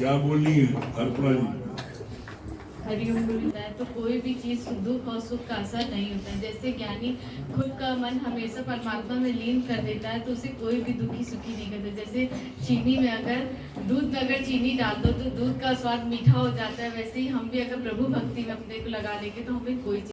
क्या बोलनी है अर्पणा जी? हरिओम गुरु होता है तो कोई भी चीज दुख और सुख का असर नहीं होता है। जैसे ज्ञानी खुद का मन हमेशा परमात्मा में लीन कर देता है तो उसे कोई भी दुखी सुखी नहीं करता। जैसे चीनी में अगर दूध में अगर चीनी डाल दो तो दूध का स्वाद मीठा हो जाता है, वैसे ही हम भी अगर प्रभु भक्ति में अपने को लगा लेंगे तो हमें कोई